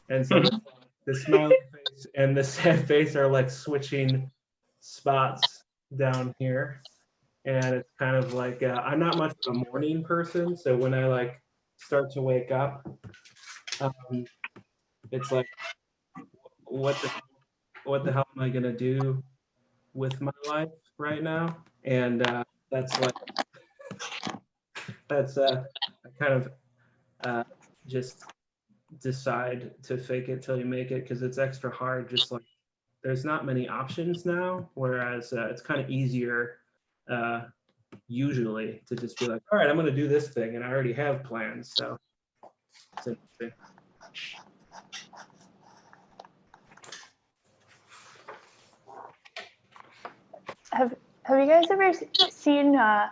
And so the smiley face and the sad face are like switching spots down here. And it's kind of like, I'm not much of a morning person. So when I like start to wake up, it's like, what the hell am I gonna do with my life right now? And that's like, I kind of just decide to fake it till you make it, because it's extra hard. Just like, there's not many options now, whereas it's kind of easier usually to just be like, all right, I'm going to do this thing, and I already have plans. So it's interesting. Have you guys ever seen I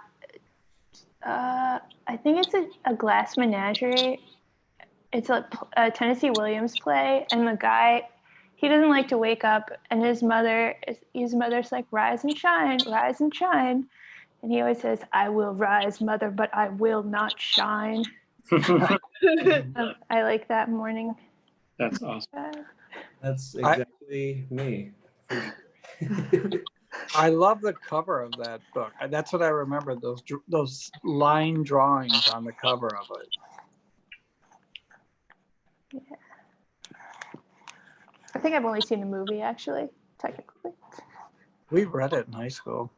think it's a Glass Menagerie. It's a Tennessee Williams play, and the guy, he doesn't like to wake up, and his mother's like, rise and shine, and he always says, I will rise, mother, but I will not shine. I like that morning. That's awesome. That's exactly me. I love the cover of that book. That's what I remember, those line drawings on the cover of it. Yeah. I think I've only seen the movie, actually, technically. We read it in high school.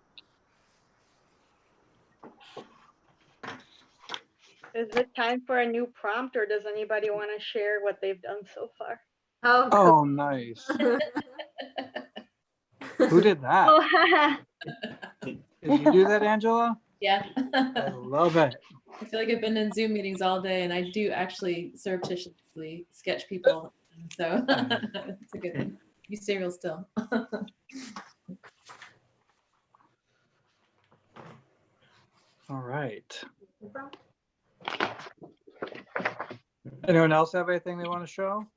Is it time for a new prompt, or does anybody want to share what they've done so far? Oh, nice. Who did that? Oh, Did you do that, Angela? Yeah. I love it. I feel like I've been in Zoom meetings all day, and I do actually surreptitiously sketch people. So it's a good thing. You stay real still. All right. Anyone else have anything they want to show?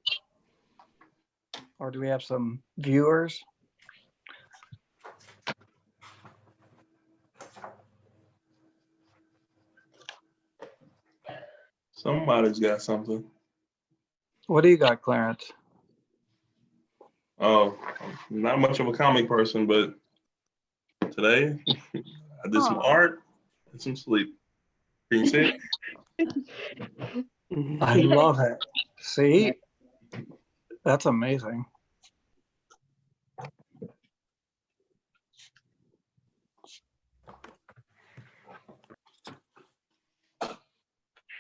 Or do we have some viewers? Somebody's got something. What do you got, Clarence? Oh, I'm not much of a comic person, but today I did some art and some sleep. Can you see it? I love it. See? That's amazing.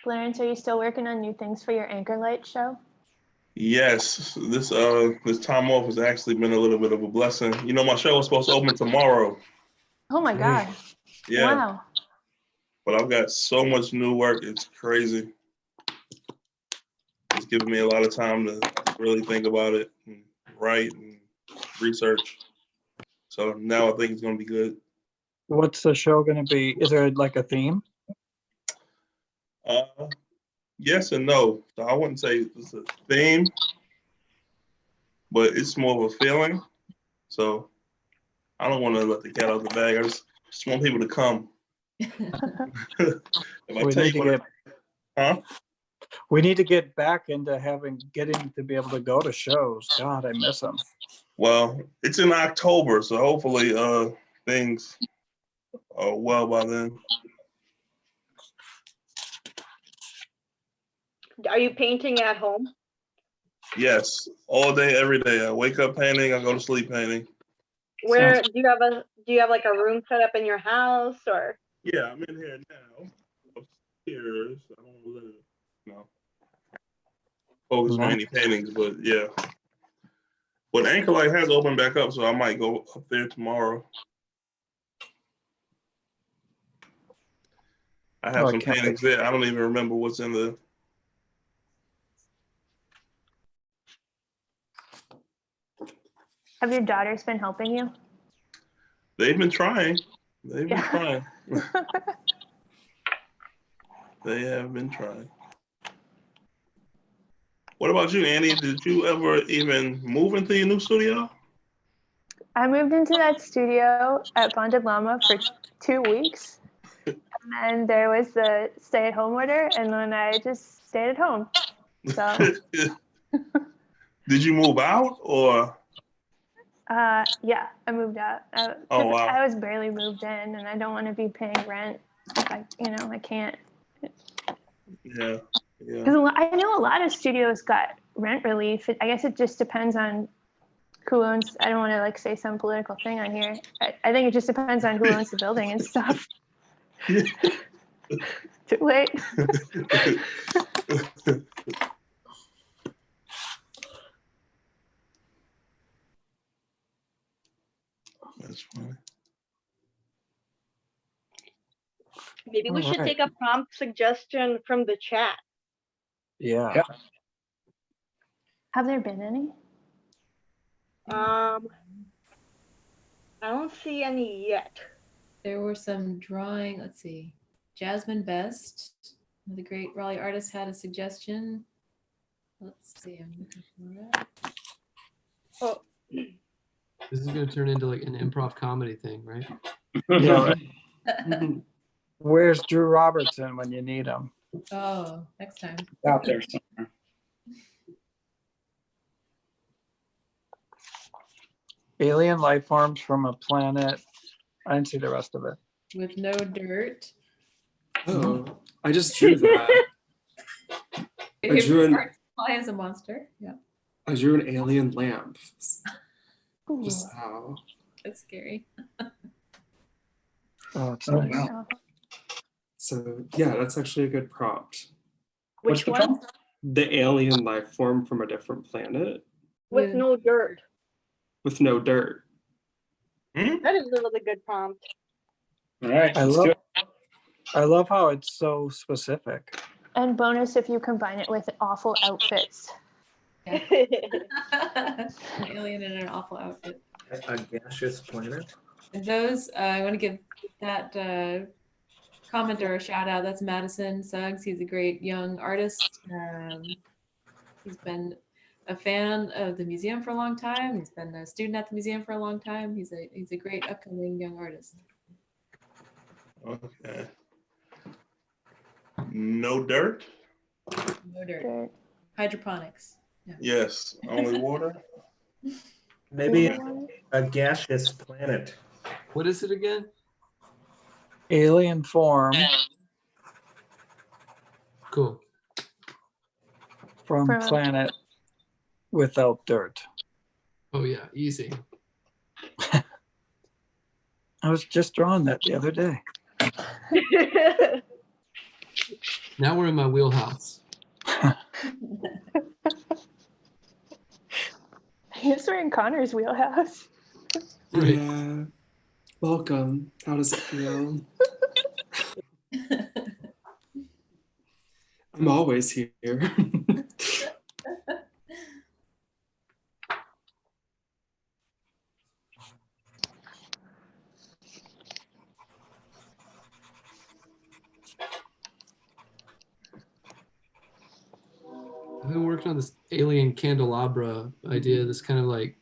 Clarence, are you still working on new things for your Anchor Light show? Yes, this time off has actually been a little bit of a blessing. You know, my show was supposed to open tomorrow. Oh my God. Yeah. Wow. But I've got so much new work, it's crazy. It's giving me a lot of time to really think about it and write and research. So now I think it's going to be good. What's the show going to be? Is there like a theme? Yes and no. So I wouldn't say it's a theme, but it's more of a feeling. So I don't want to let the cat out of the bag. I just want people to come. We need to get back into getting to be able to go to shows. God, I miss them. Well, it's in October, so hopefully things are well by then. are you painting at home? Yes, all day, every day. I wake up painting, I go to sleep painting. Where do you have like a room set up in your house, or? Yeah, I'm in here now. Upstairs. I don't want to let it, focus on any paintings, but yeah. But Anchor Light has opened back up, so I might go up there tomorrow. I have some paintings there. I don't even remember what's in the. Have your daughters been helping you? They've been trying. They've been Yeah. trying. They have been trying. What about you, Annie? Did you ever even move into your new studio? I moved into that studio at Bonded Llama for 2 weeks. And then there was the stay-at-home order, and then I just stayed at home. So, Did you move out or? yeah, I moved out. Oh, wow. I was barely moved in, and I don't want to be paying rent. I can't. Yeah. Because I know a lot of studios got rent relief. I guess it just depends on who owns. I don't want to like say some political thing on here. I think it just depends on who owns the building and stuff. Too late. That's funny. Maybe we should Alright. take a prompt suggestion from the chat. Yeah. Have there been any? I don't see any yet. There were some drawing. Let's see. Jasmine Best, the great Raleigh artist, had a suggestion. Let's see. I'm looking for that. Oh, This is going to turn into like an improv comedy thing, right? Yeah. Where's Drew Robertson when you need him? Oh, next time. Out there somewhere. Alien life forms from a planet. I didn't see the rest of it. With no dirt. Oh, I just drew that. I drew an Fly as a monster. Yeah. I drew an alien lamp. Ooh, Just how. That's scary. Oh, it's Oh, nice. wow. So yeah, that's actually a good prompt. which the one? prompt? The alien life form from a different planet With no dirt. with no dirt. That is a really good prompt. All right. I Let's do love how it's so specific. And bonus if you combine it with awful outfits. An alien in an awful outfit. A gaseous planet. And those, I want to give that commenter a shout out. That's Madison Suggs. He's a great young artist. He's been a fan of the museum for a long time. He's been a student at the museum for a long time. He's a great upcoming young artist. Okay. No dirt? No dirt. Dirt. Hydroponics. Yeah. Yes. Only water? Maybe Water. a gaseous planet. What is it again? Alien form Cool. from From- planet without dirt. Oh yeah, easy. I was just drawing that the other day. Now we're in my wheelhouse. I guess we're in Connor's wheelhouse. Right. Yeah. Welcome. How does it feel? I'm always here. I've been working on this alien candelabra idea. This kind of like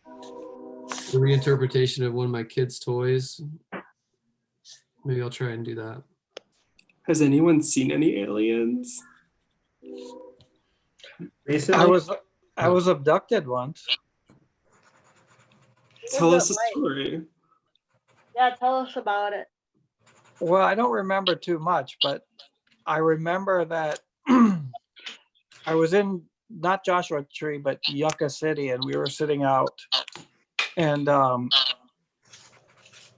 the reinterpretation of one of my kids' toys. Maybe I'll try and do that. Has anyone seen any aliens? Recently, I was abducted once. Tell What's us a that like? story. Yeah, tell us about it. Well, I don't remember too much, but I remember that I was in not Joshua Tree, but Yucca City, and we were sitting out, and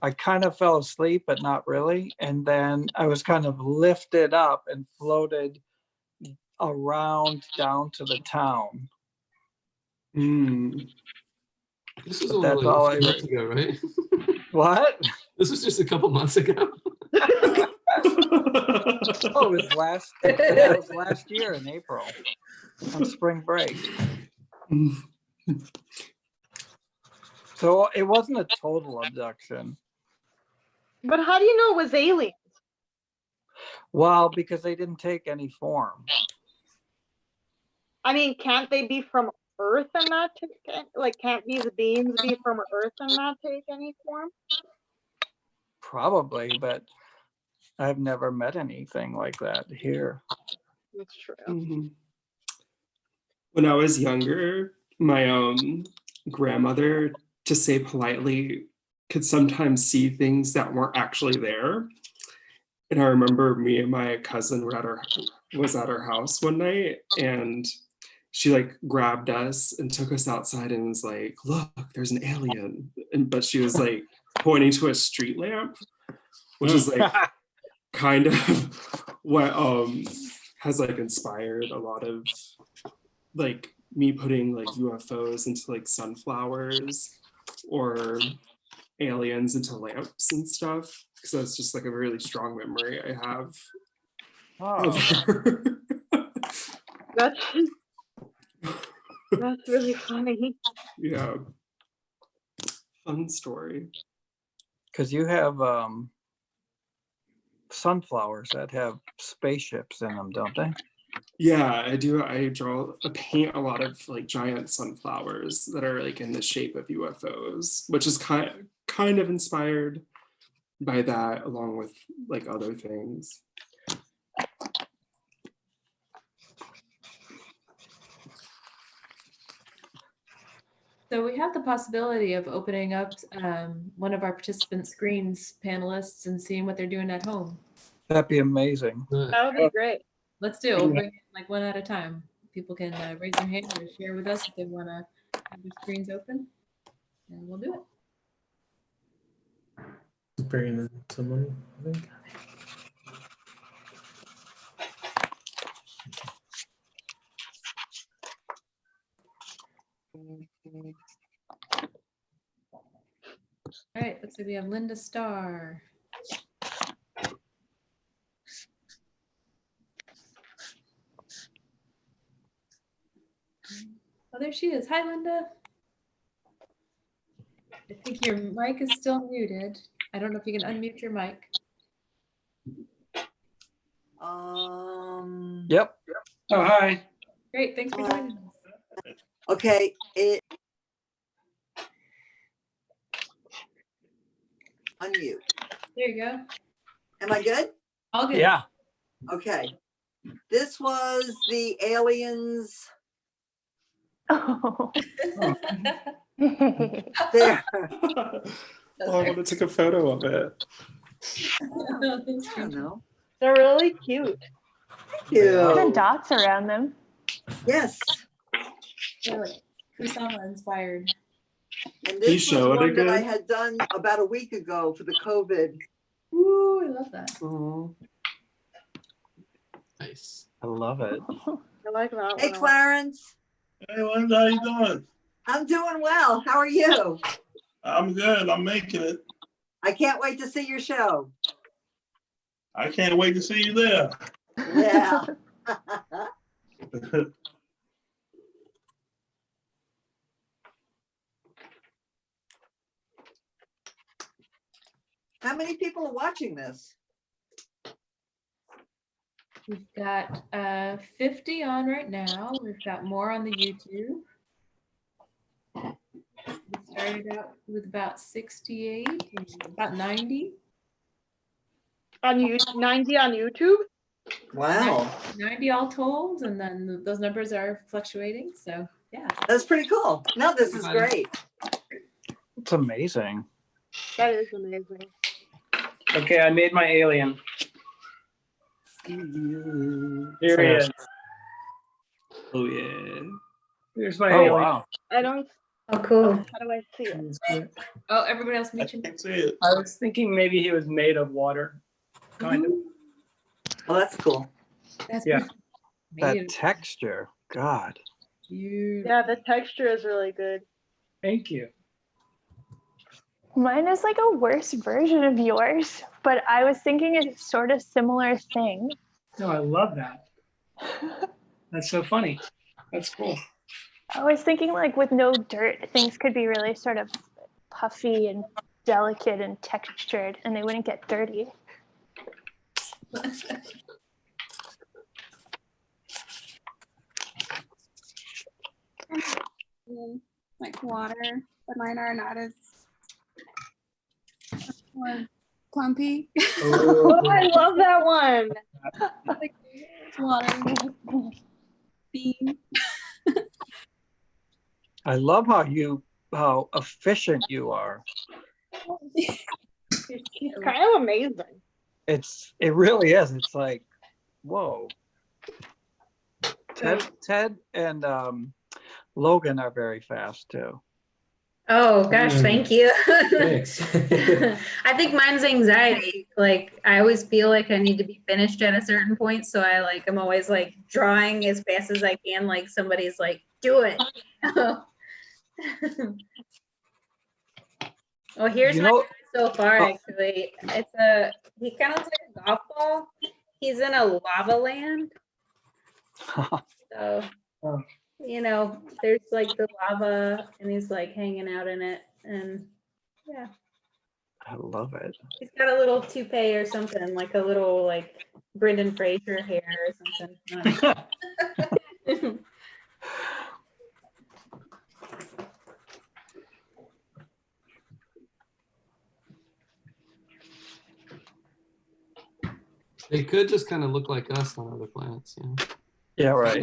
I kind of fell asleep, but not really. And then I was kind of lifted up and floated around down to the town. Mm. This was But only that's like all a I few months ago, right? What? This was just a couple months ago. Oh, it was last year in April on spring break. So it wasn't a total abduction. But how do you know it was aliens? Well, because they didn't take any form. I mean, can't they be from Earth and not take, like, can't these beings be from Earth and not take any form? Probably, but I've never met anything like that here. That's true. Mhm. When I was younger, my grandmother, to say politely, could sometimes see things that weren't actually there. And I remember me and my cousin was at her house one night, and she like grabbed us and took us outside and was like, "Look, there's an alien." But she was like pointing to a street lamp, which is like kind of what has like inspired a lot of like me putting like UFOs into like sunflowers or aliens into lamps and stuff, because that's just like a really strong memory I have of her. That's really funny. Yeah, fun story. Because you have sunflowers that have spaceships in them, don't they? Yeah, I do. I paint a lot of like giant sunflowers that are like in the shape of UFOs, which is kind of inspired by that, along with like other things. So we have the possibility of opening up one of our participant screens, panelists, and seeing what they're doing at home. That'd be amazing. That would be great. Let's do it. We'll bring it like one at a time. People can raise their hand or share with us if they want to have their screens open, and we'll do it. Bringing in someone, I think. All right, let's see. We have Linda Starr. Oh, there she is. Hi, Linda. I think your mic is still muted. I don't know if you can unmute your mic. Yep. Oh, hi. Great. Thanks for joining us. Okay. Unmute. There you go. Am I good? All good. Yeah. Okay. This was the aliens. Oh. There. Oh, I want to take a photo of it. I don't know. They're really cute. Thank you. The dots around them. Yes. They're like Kusama inspired. And Can you this was show it one that I again? had done about a week ago for the COVID. Ooh, I love that. Nice. I love it. I like that Hey, one. Clarence. Hey, Linda, how you doing? I'm doing well. How are you? I'm good. I'm making it. I can't wait to see your show. I can't wait to see you there. Yeah. How many people are watching this? We've got 50 on right now. We've got more on the YouTube. We started out with about 68, about 90. On 90 on YouTube? Wow. 90 all told, and then those numbers are fluctuating. So yeah. That's pretty cool. No, this is great. It's amazing. That is amazing. Okay, I made my alien. Here he is. Oh yeah. Here's my Oh, alien. wow. I don't. Oh, cool. How do I see it? Oh, everybody else I meet you. can't see it. I was thinking maybe he was made of water, kind of. Well, that's cool. That's Yeah. That texture. God. Yeah, the texture is really good. Thank you. Mine is like a worse version of yours, but I was thinking a sort of similar thing. No, I love that. That's so funny. That's cool. I was thinking like with no dirt, things could be really sort of puffy and delicate and textured, and they wouldn't get dirty. Like water, but mine are not as more clumpy. Oh, I love that one. Like water. Bean. I love how efficient you are. She's kind of amazing. It really is. It's like, whoa. Ted and Logan are very fast too. Oh gosh, thank you. Thanks. I think mine's anxiety. Like I always feel like I need to be finished at a certain point. So I'm always like drawing as fast as I can. Like somebody's like, do it. Well, here's my guy so far actually. He kind of looks like a golf ball. He's in a lava land. So there's like the lava and he's like hanging out in it, and yeah. I love it. He's got a little toupee or something, like a little like Brendan Fraser hair or something. They could just kind of look like us on other planets, you know? Yeah, right.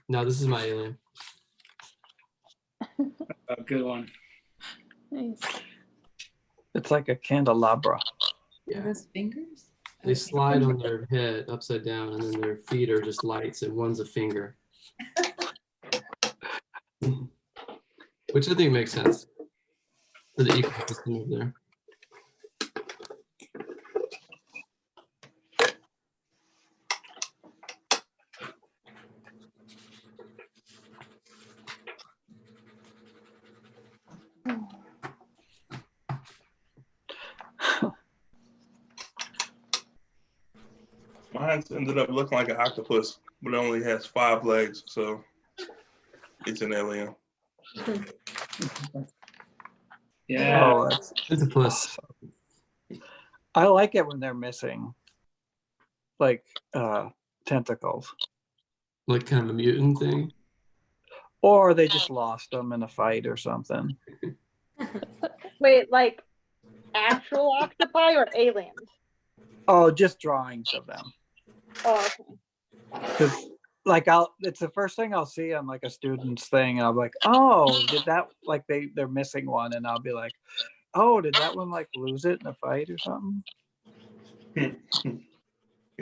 No, this is my alien. A good one. Nice. It's like a candelabra. Are those fingers? They slide on their head upside down, and then their feet are just lights, and one's a finger. Which I think makes sense for the ecosystem over there. Mine ended up looking like an octopus, but it only has 5 legs, so it's an alien. Yeah. Oh, It's a puss. I like it when they're missing like tentacles. Like kind of a mutant thing. Or they just lost them in a fight or something. Wait, like actual octopi or aliens? Oh, just drawings of them. Oh, okay. Because like it's the first thing I'll see on like a student's thing, and I'll be like, oh, did that, like they're missing one, and I'll be like, oh, did that one like lose it in a fight or something?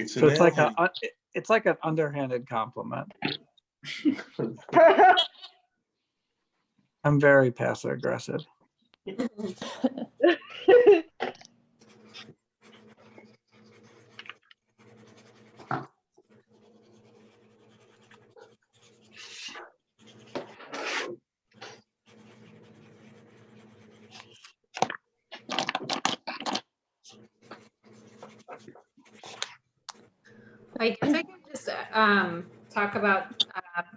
So it's like an underhanded compliment. I'm very passive aggressive. I guess I could just talk about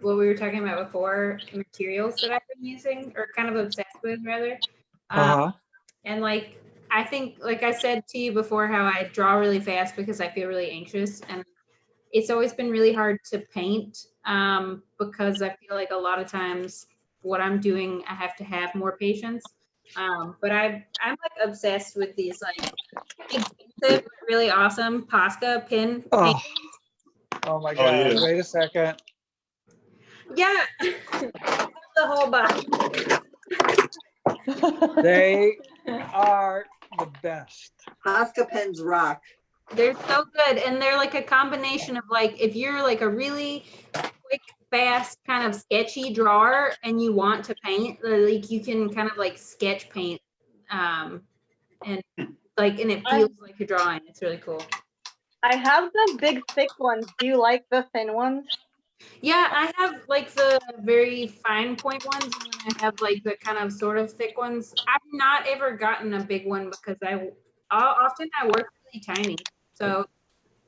what we were talking about before, materials that I've been using, or kind of obsessed with rather. And like, I think, like I said to you before, how I draw really fast because I feel really anxious, and it's always been really hard to paint because I feel like a lot of times what I'm doing, I have to have more patience. But I'm like obsessed with these like expensive, really awesome Posca pen paintings. Oh my God, yeah. Wait a second. Yeah, the whole box. They are the best. Posca pens rock. They're so good, and they're like a combination of like, if you're like a really quick, fast, kind of sketchy drawer and you want to paint, like you can kind of like sketch paint, and it feels like you're drawing. It's really cool. I have the big thick ones. Do you like the thin ones? Yeah, I have like the very fine point ones, and then I have like the kind of sort of thick ones. I've not ever gotten a big one because often I work really tiny. So,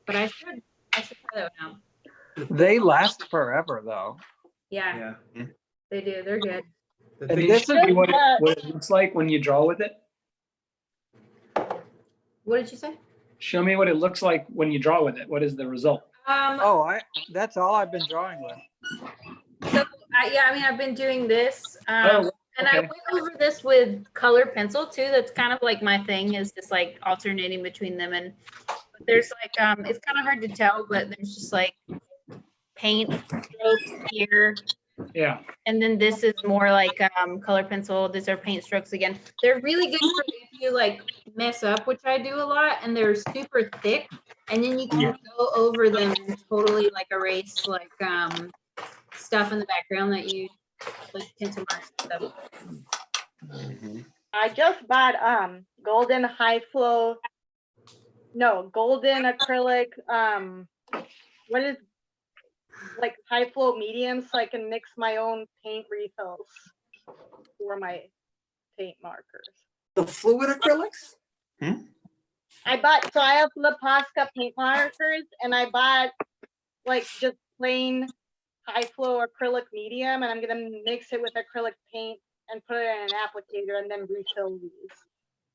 but I should try that one out. They last forever though. Yeah, Yeah. they do. They're good. The And thing this Show is me what it looks like when you draw with it. What did you say? Show me what it looks like when you draw with it. What is the result? that's all I've been drawing with. So I mean, I've been doing this, Oh, and I okay. went over this with color pencil too. That's kind of like my thing, is just like alternating between them. And there's like, it's kind of hard to tell, but there's just like paint strokes here. Yeah. And then this is more like color pencil. These are paint strokes again. They're really good for if you like mess up, which I do a lot, and they're super thick. And then you can go over them and totally like erase like stuff in the background that you like pencil marks and stuff. I just bought golden golden acrylic what is like high flow medium, so I can mix my own paint refills for my paint markers. The fluid acrylics? I have La Posca paint markers, and I bought like just plain high flow acrylic medium, and I'm gonna mix it with acrylic paint and put it in an applicator and then refill these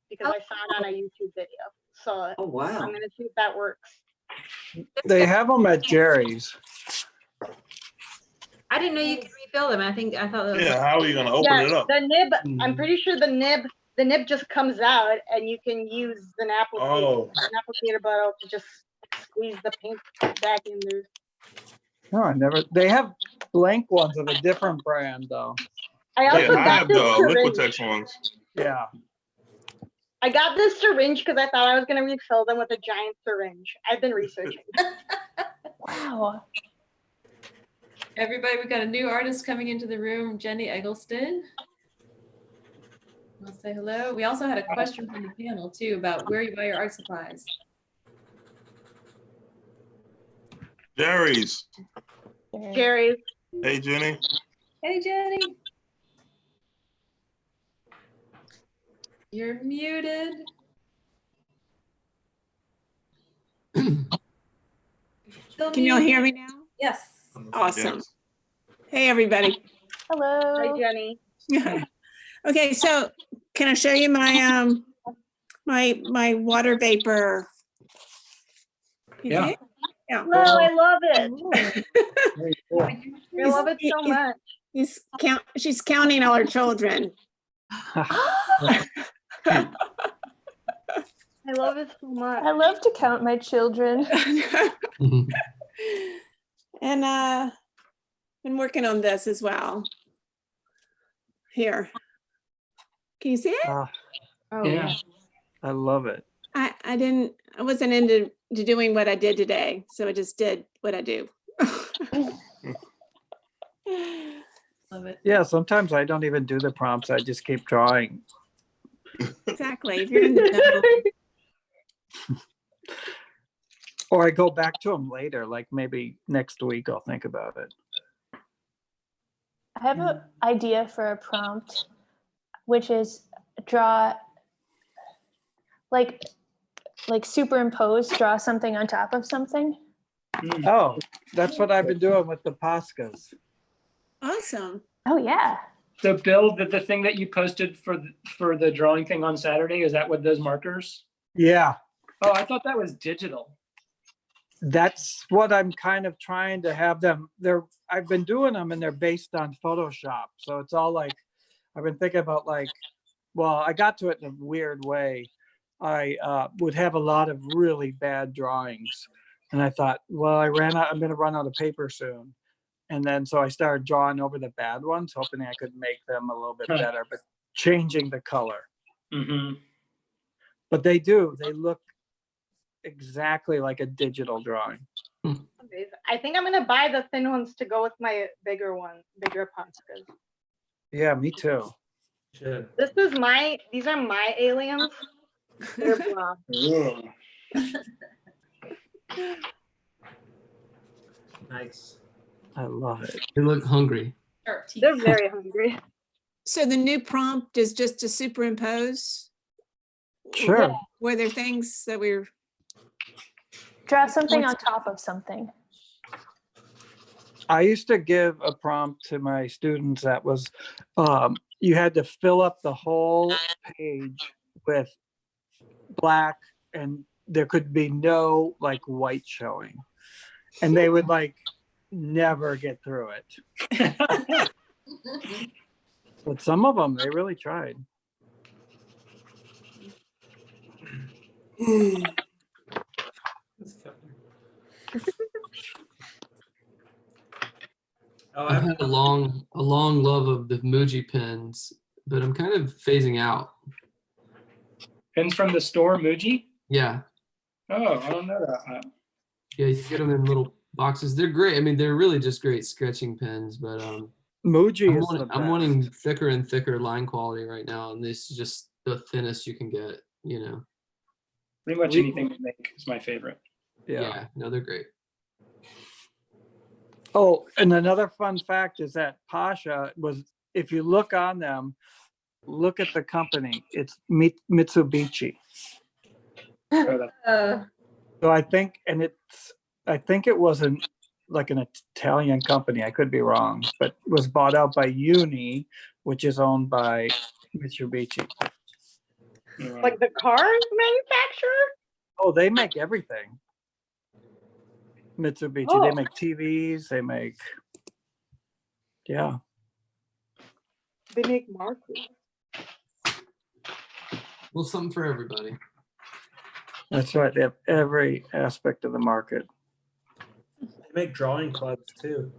because I saw it on a YouTube video. So Oh, wow. I'm gonna see if that works. They have them at Jerry's. I didn't know you could refill them. I thought that was Yeah, how are you gonna open it up? The nib, I'm pretty sure the nib just comes out and you can use an applicator bottle to just squeeze the paint back in there. No, they have blank ones of a different brand though. I also I got have this the syringe. Liquitex ones. Yeah. I got this syringe because I thought I was going to refill them with a giant syringe. I've been researching. Wow. Everybody, we got a new artist coming into the room, Jenny Eggleston. I'll say hello. We also had a question from the panel too about where you buy your art supplies. Jerry's. Jerry's. Hey, Jenny. Hey, Jenny. You're muted. Can y'all hear me now? Yes. Awesome. Yes. Hey, everybody. Hello. Hi, Jenny. Okay, so can I show you my my water vapor? Yeah. Okay? Yeah. No, I love it. Very cool. I love it so much. She's counting all her children. I love it so much. I love to count my children. And been working on this as well. Here. Can you see it? Oh, Yeah. I love it. I wasn't into doing what I did today, so I just did what I do. Love it. Yeah, sometimes I don't even do the prompts. I just keep drawing. Exactly. If you're in the zone. Or I go back to them later, like maybe next week I'll think about it. I have an idea for a prompt, which is draw, like superimpose, draw something on top of something. Oh, that's what I've been doing with the Poscas. Awesome. Oh yeah. So Bill, the thing that you posted for the drawing thing on Saturday, is that with those markers? Yeah, Oh, I thought that was digital. that's what I'm kind of trying to have them. I've been doing them and they're based on Photoshop. So it's all like, I've been thinking about like, well, I got to it in a weird way. I would have a lot of really bad drawings. And I thought, well, I'm going to run out of paper soon. And then, so I started drawing over the bad ones, hoping I could make them a little bit better, but changing the color. Mm-hmm. But they look exactly like a digital drawing. Amazing. I think I'm gonna buy the thin ones to go with my bigger Poscas. Yeah, me too. Should. These are my aliens. They're blocked. Nice. I love it. They look hungry. They're very hungry. So the new prompt is just to superimpose? Sure. Were there things that we're... Draw something on top of something. I used to give a prompt to my students that was, you had to fill up the whole page with black and there could be no like white showing. And they would like never get through it. But some of them, they really tried. I've had a long love of the Muji pens, but I'm kind of phasing out. Pins from the store, Muji? Yeah. Oh, I don't know that. Yeah, you get them in little boxes. They're great. I mean, they're really just great sketching pens, but Muji I'm wanting thicker and thicker line quality right now, and this is just the thinnest you can get, you know. Pretty much anything they make is my favorite. Yeah, no, they're great. Oh, and another fun fact is that Pasha was, if you look on them, look at the company. It's Mitsubishi. So I think, I think it was like an Italian company. I could be wrong, but it was bought out by Uni, which is owned by Mitsubishi. Like the car manufacturer? Oh, they make everything. Mitsubishi. Oh. They make TVs. They make, yeah. They make markers. Well, something for everybody. That's right. They have every aspect of the market. They make drawing clubs too.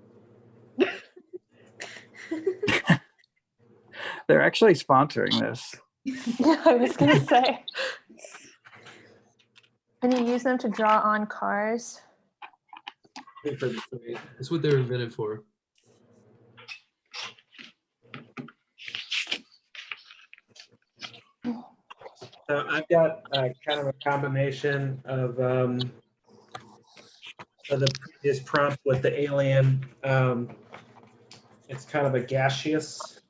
They're actually sponsoring this. Yeah, I was gonna say. Can you use them to draw on cars? That's what they're invented for. So I've got kind of a combination of the previous prompt with the alien. It's kind of a gaseous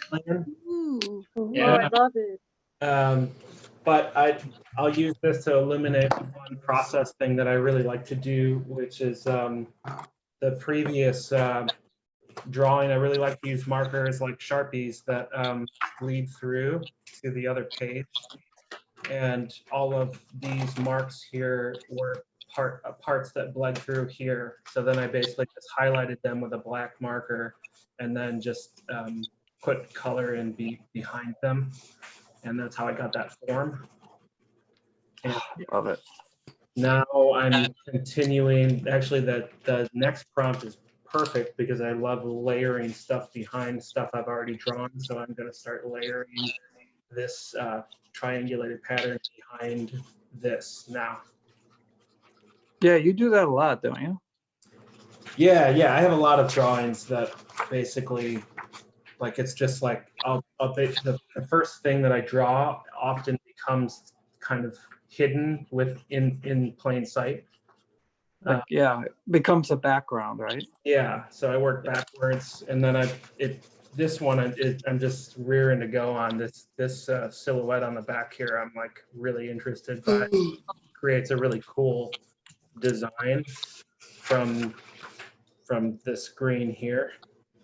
plan. Ooh. Yeah. Oh, I love it. But I'll use this to eliminate one process thing that I really like to do, which is the previous drawing. I really like to use markers like Sharpies that bleed through to the other page. And all of these marks here were parts that bled through here. So then I basically just highlighted them with a black marker and then just put color in behind them. And that's how I got that form. And love it. now I'm continuing, actually the next prompt is perfect because I love layering stuff behind stuff I've already drawn. So I'm going to start layering this triangulated pattern behind this now. Yeah, you do that a lot, don't you? Yeah, I have a lot of drawings that basically, like, it's just like I'll the first thing that I draw often becomes kind of hidden in plain sight. Like, yeah, it becomes a background, right? Yeah, so I work backwards, and then this one I'm just rearing to go on this silhouette on the back here. I'm like really interested by. Creates a really cool design from this green here.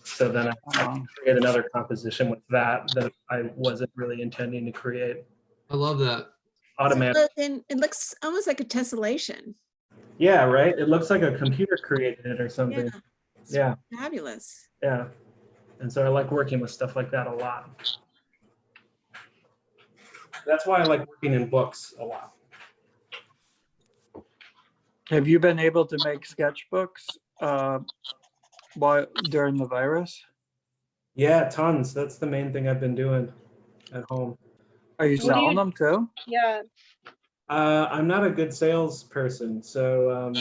So then I can create another composition with that I wasn't really intending to create. I love that. Automatic. It looks almost like a tessellation. Yeah, right? It looks like a computer created it or something. Yeah. Fabulous. Yeah. And so I like working with stuff like that a lot. That's why I like working in books a lot. Have you been able to make sketchbooks during the virus? Yeah, tons. That's the main thing I've been doing at home. Are you selling them too? Yeah. I'm not a good salesperson, so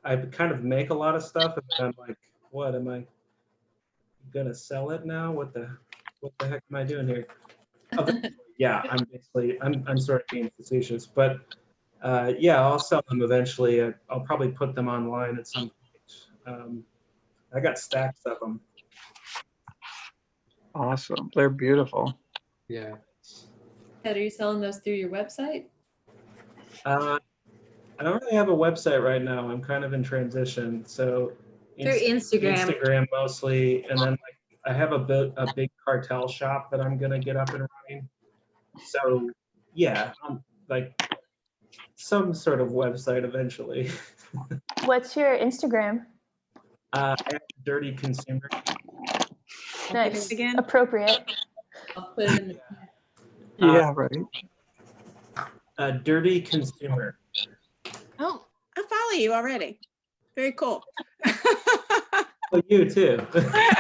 I kind of make a lot of stuff, and I'm like, what am I gonna sell it now? What the heck am I doing here? Yeah, I'm sort of being facetious, but yeah, I'll sell them eventually. I'll probably put them online at some point. I got stacks of them. Awesome. They're beautiful. Yeah. Ted, are you selling those through your website? I don't really have a website right now. I'm kind of in transition. So Through Instagram. Instagram mostly, and then like I have a big cartel shop that I'm gonna get up and running. So yeah, like some sort of website eventually. What's your Instagram? Dirty Consumer. Nice. Again? Appropriate. I'll put it in the Yeah, right. Dirty Consumer. Oh, I follow you already. Very cool. Oh, you too. I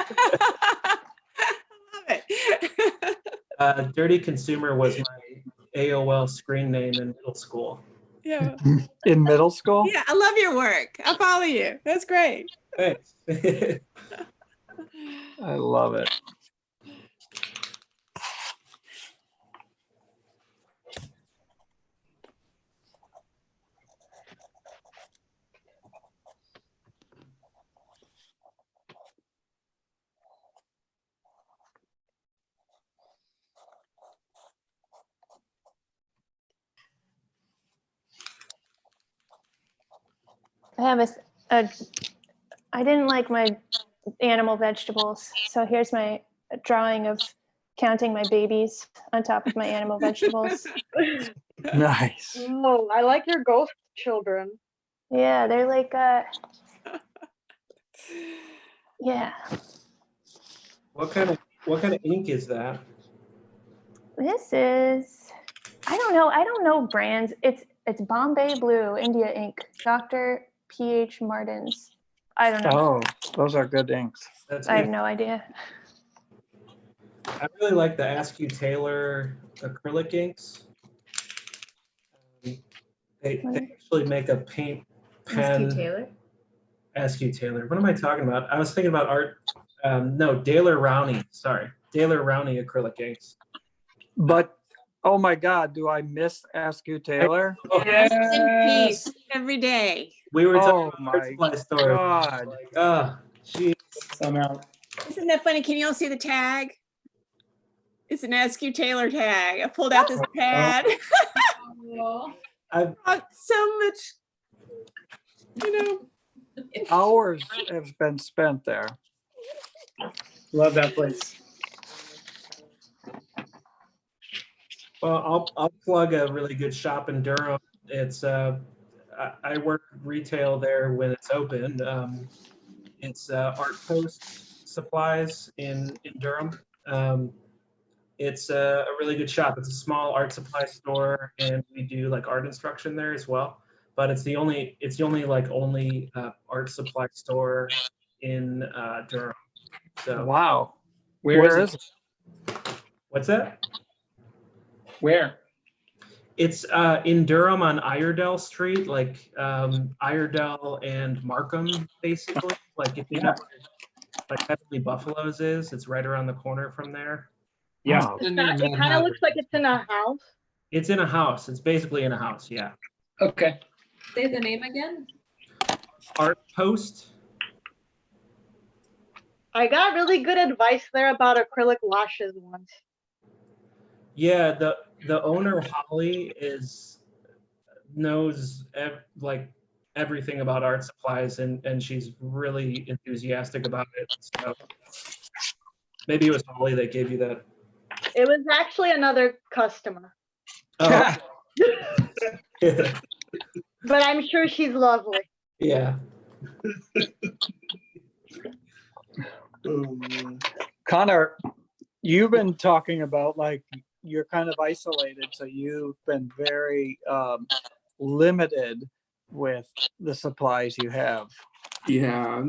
love it. Dirty Consumer was my AOL screen name in middle school. Yeah. In middle school? Yeah, I love your work. I follow you. That's great. Thanks. I love it. I have I didn't like my animal vegetables, so here's my drawing of counting my babies on top of my animal vegetables. Nice. Oh, I like your ghost children. Yeah, they're like yeah. What kind of ink is that? This is I don't know brands. It's Bombay Blue India ink, Dr. P.H. Martin's. I don't know. Oh, those are good inks. That's I have no idea. I really like the Askew Taylor acrylic inks. They actually make a paint pen. Askew Taylor. What am I talking about? I was thinking about art. No, Daler Rowney. Sorry, Daler Rowney acrylic inks. But oh my God, do I miss Askew Taylor? Rest in peace every day. We were Oh talking about my supply store. God. Like, oh, jeez. Somehow. Isn't that funny? Can you all see the tag? It's an Askew Taylor tag. I pulled out this pad. I've So much, Hours have been spent there. Love that place. Well, I'll plug a really good shop in Durham. It's I work retail there when it's open. It's Art Post Supplies in Durham. It's a really good shop. It's a small art supply store, and we do like art instruction there as well. But it's the only art supply store in Durham. So Wow. Where is it? What's that? Where? It's in Durham on Iredell Street, like Iredell and Markham, basically. Like if you know where, like Beverly Buffaloes is, it's right around the corner from there. Yeah. Oh. It kind of looks like it's in a house. It's in a house. It's basically in a house. Yeah. Okay. Say the name again. Art Post. I got really good advice there about acrylic washes once. Yeah, the owner Holly knows like everything about art supplies, and she's really enthusiastic about it. So maybe it was Holly that gave you that. It was actually another customer. Oh. But I'm sure she's lovely. Yeah. Connor, you've been talking about like you're kind of isolated, so you've been very limited with the supplies you have. Yeah.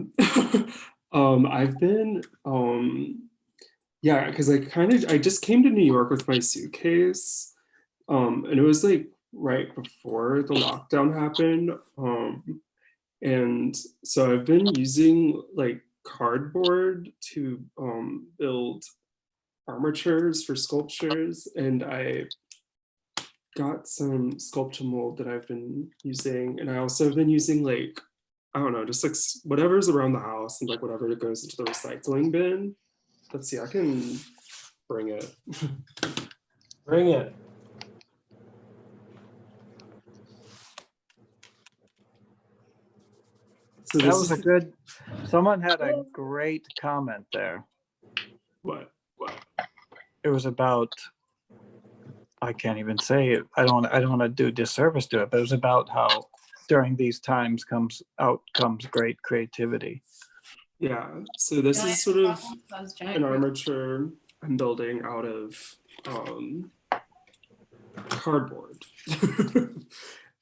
I've been yeah, because I just came to New York with my suitcase. And it was like right before the lockdown happened. And so I've been using like cardboard to build armatures for sculptures, and I got some sculpture mold that I've been using, and I also have been using like, I don't know, just like whatever's around the house and like whatever goes into the recycling bin. Let's see, I can bring it. Bring it. So That this was is a good, someone had a great comment there. what? It was about, I can't even say it. I don't want to do disservice to it, but it was about how during these times comes great creativity. Yeah. So this is sort of an armature I'm building out of cardboard.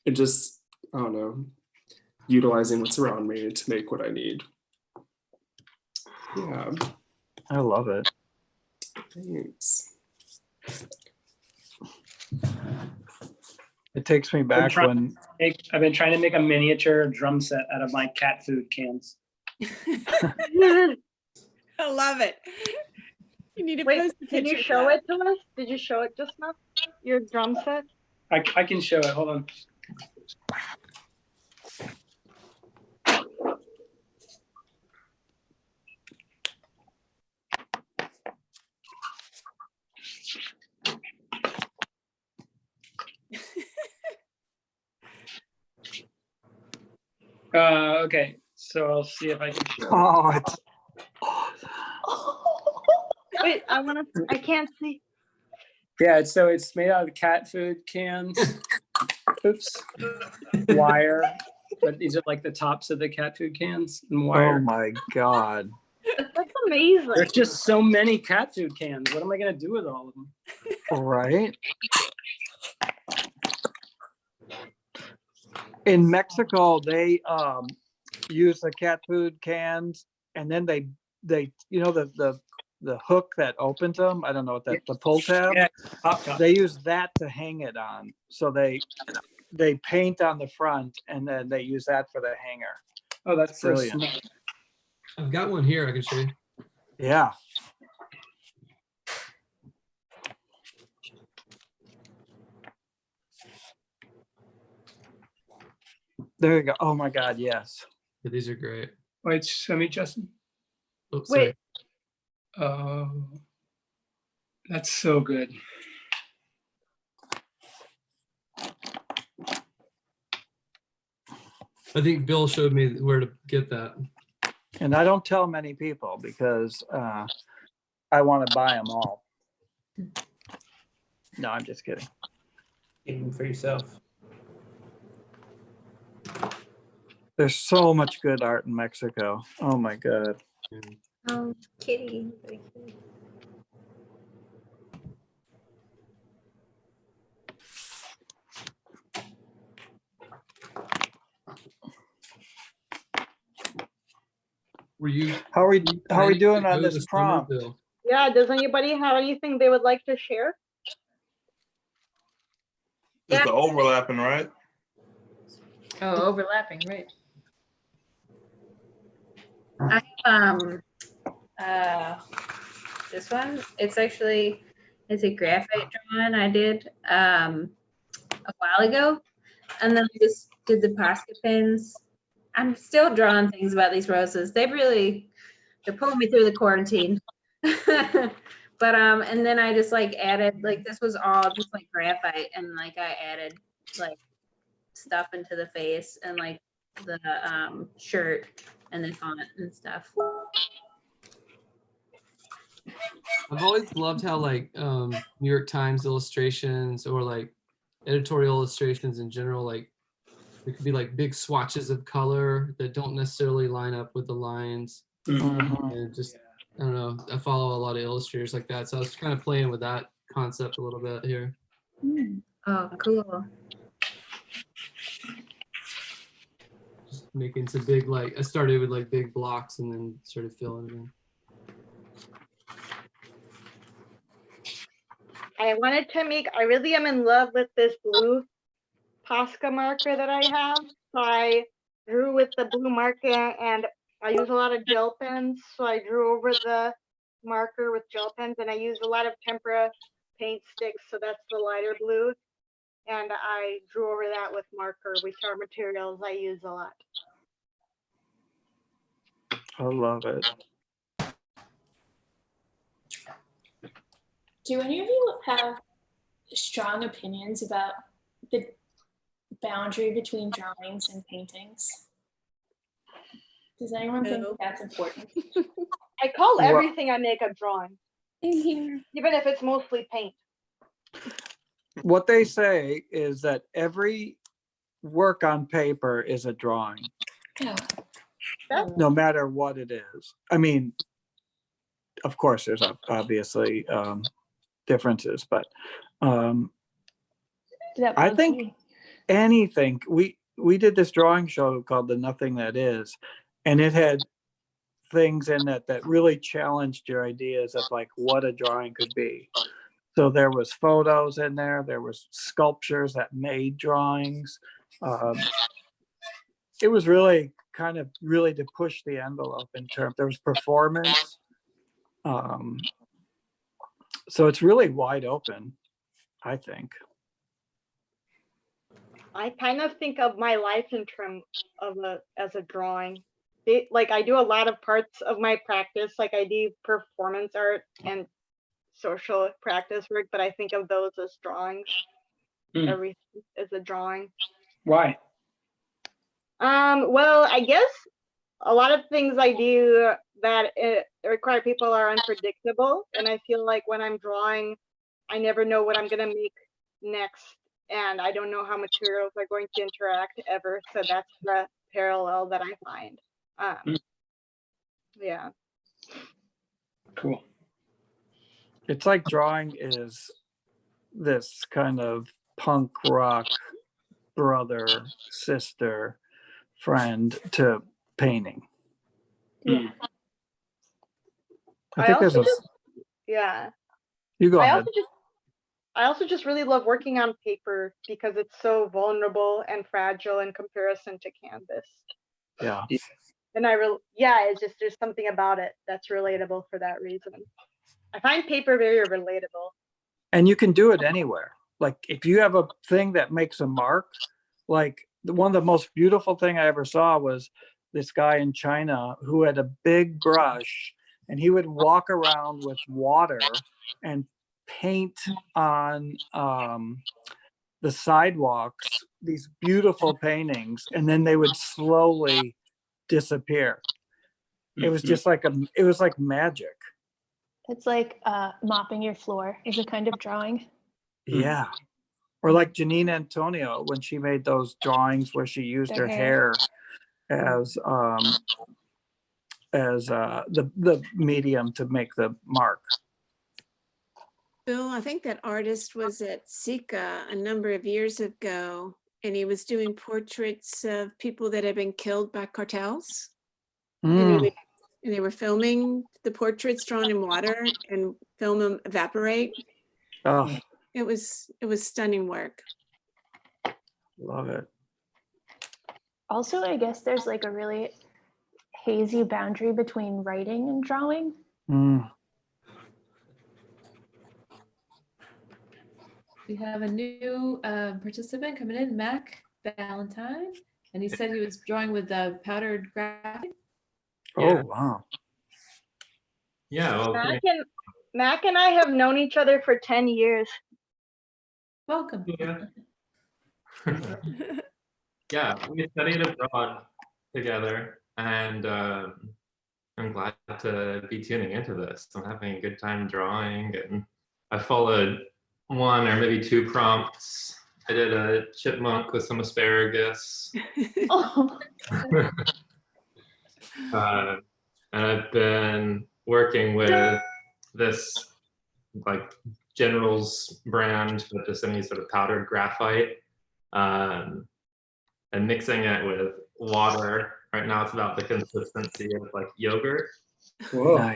And just, I don't know, utilizing what's around me to make what I need. Yeah. I love it. Thanks. It takes me back when I've been trying to make a miniature drum set out of my cat food cans. I love it. You need to Wait, post a can you picture of show that. it to us? Did you show it just now? Your drum set? I can show it. Hold on. Okay, so I'll see if I can show it. Oh, it's Wait, I can't see. Yeah, so it's made out of cat food cans. Oops. Wire. But these are like the tops of the cat food cans and wire. oh my God. That's amazing. There's just so many cat food cans. What am I gonna do with all of them? Right? In Mexico, they use the cat food cans, and then they you know the hook that opens them. I don't know what that the pull tab. Yeah, pop top. They use that to hang it on. So they paint on the front, and then they use that for the hanger. Oh, that's so Brilliant. smart. I've got one here I can show you. Yeah. There you go. Oh my God, yes. Yeah, these are great. Wait, show me, Justin. Oh, sorry. Wait. Oh, that's so good. I think Bill showed me where to get that. And I don't tell many people because I want to buy them all. No, I'm just kidding. Keep them for yourself. There's so much good art in Mexico. Oh my God. Oh, kitty. Were you? How are we doing on Go this this summer, prompt? Bill? Yeah, does anybody have anything they would like to share? It's the overlapping, right? Oh, overlapping, right. I this one. It's a graphite drawing I did a while ago, and then I just did the Posca pins. I'm still drawing things about these roses. They're pulling me through the quarantine. But and then I just like added, like, this was all just like graphite, and like I added like stuff into the face and like the shirt and the font and stuff. I've always loved how like New York Times illustrations or like editorial illustrations in general, like there could be like big swatches of color that don't necessarily line up with the lines. And just, I don't know, I follow a lot of illustrators like that. So I was kind of playing with that concept a little bit here. Oh, cool. Just making some big, like, I started with like big blocks and then started filling it in. I wanted to I really am in love with this blue Posca marker that I have. So I drew with the blue marker, and I use a lot of gel pens. So I drew over the marker with gel pens, and I used a lot of tempera paint sticks. So that's the lighter blue. And I drew over that with marker, which are materials I use a lot. I love it. Do any of you have strong opinions about the boundary between drawings and paintings? Does anyone think No. that's important? I call Well- everything I make a drawing, In here. even if it's mostly paint. What they say is that every work on paper is a drawing, no matter what it is. I mean, of course, there's obviously differences, but I think anything, we did this drawing show called The Nothing That Is, and it had things in it that really challenged your ideas of like what a drawing could be. So there was photos in there, there was sculptures that made drawings. It was really kind of really to push the envelope in terms, there was performance. So it's really wide open, I think. I kind of think of my life in terms of as a drawing. Like I do a lot of parts of my practice, like I do performance art and social practice work, but I think of those as drawings. Everything is a drawing. Why? Well, I guess a lot of things I do that require people are unpredictable, and I feel like when I'm drawing, I never know what I'm gonna make next, and I don't know how materials are going to interact ever. So that's the parallel that I find. Yeah. Cool. It's like drawing is this kind of punk rock brother, sister, friend to painting. Yeah. I think there's a, Yeah. you go ahead. I also just really love working on paper because it's so vulnerable and fragile in comparison to canvas. Yeah. And it's just, there's something about it that's relatable for that reason. I find paper very relatable. And you can do it anywhere. Like if you have a thing that makes a mark, like one of the most beautiful thing I ever saw was this guy in China who had a big brush and he would walk around with water and paint on the sidewalks, these beautiful paintings, and then they would slowly disappear. It was just like it was like magic. It's like mopping your floor is a kind of drawing. Yeah. Or like Janine Antonio when she made those drawings where she used her hair as the medium to make the mark. Bill, I think that artist was at Sika a number of years ago, and he was doing portraits of people that had been killed by cartels. And they were filming the portraits drawn in water and film them evaporate. Oh, it was stunning work. Love it. Also, I guess there's like a really hazy boundary between writing and drawing. We have a new participant coming in, Mac Valentine, and he said he was drawing with powdered graphite. Oh, wow. Yeah. Well, Mac and I have known each other for 10 years. Welcome. Yeah. Yeah, we studied abroad together, and I'm glad to be tuning into this. I'm having a good time drawing, and I followed one or maybe two prompts. I did a chipmunk with some asparagus. And I've been working with this like General's brand, but just any sort of powdered graphite, and mixing it with water. Right now it's about the consistency of like yogurt. Whoa.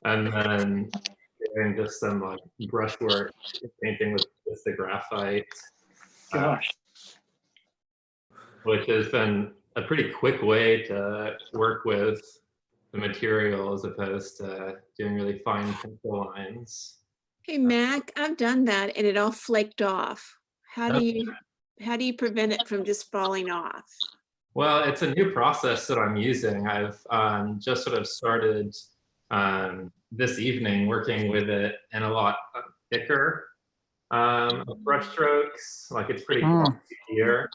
And then doing just some like brushwork, painting with just the graphite. Gosh. Which has been a pretty quick way to work with the material as opposed to doing really fine pencil lines. Hey, Mac, I've done that and it all flaked off. How do you prevent it from just falling off? Well, it's a new process that I'm using. I've just sort of started this evening working with it in a lot thicker brush strokes. Like it's pretty glossy here.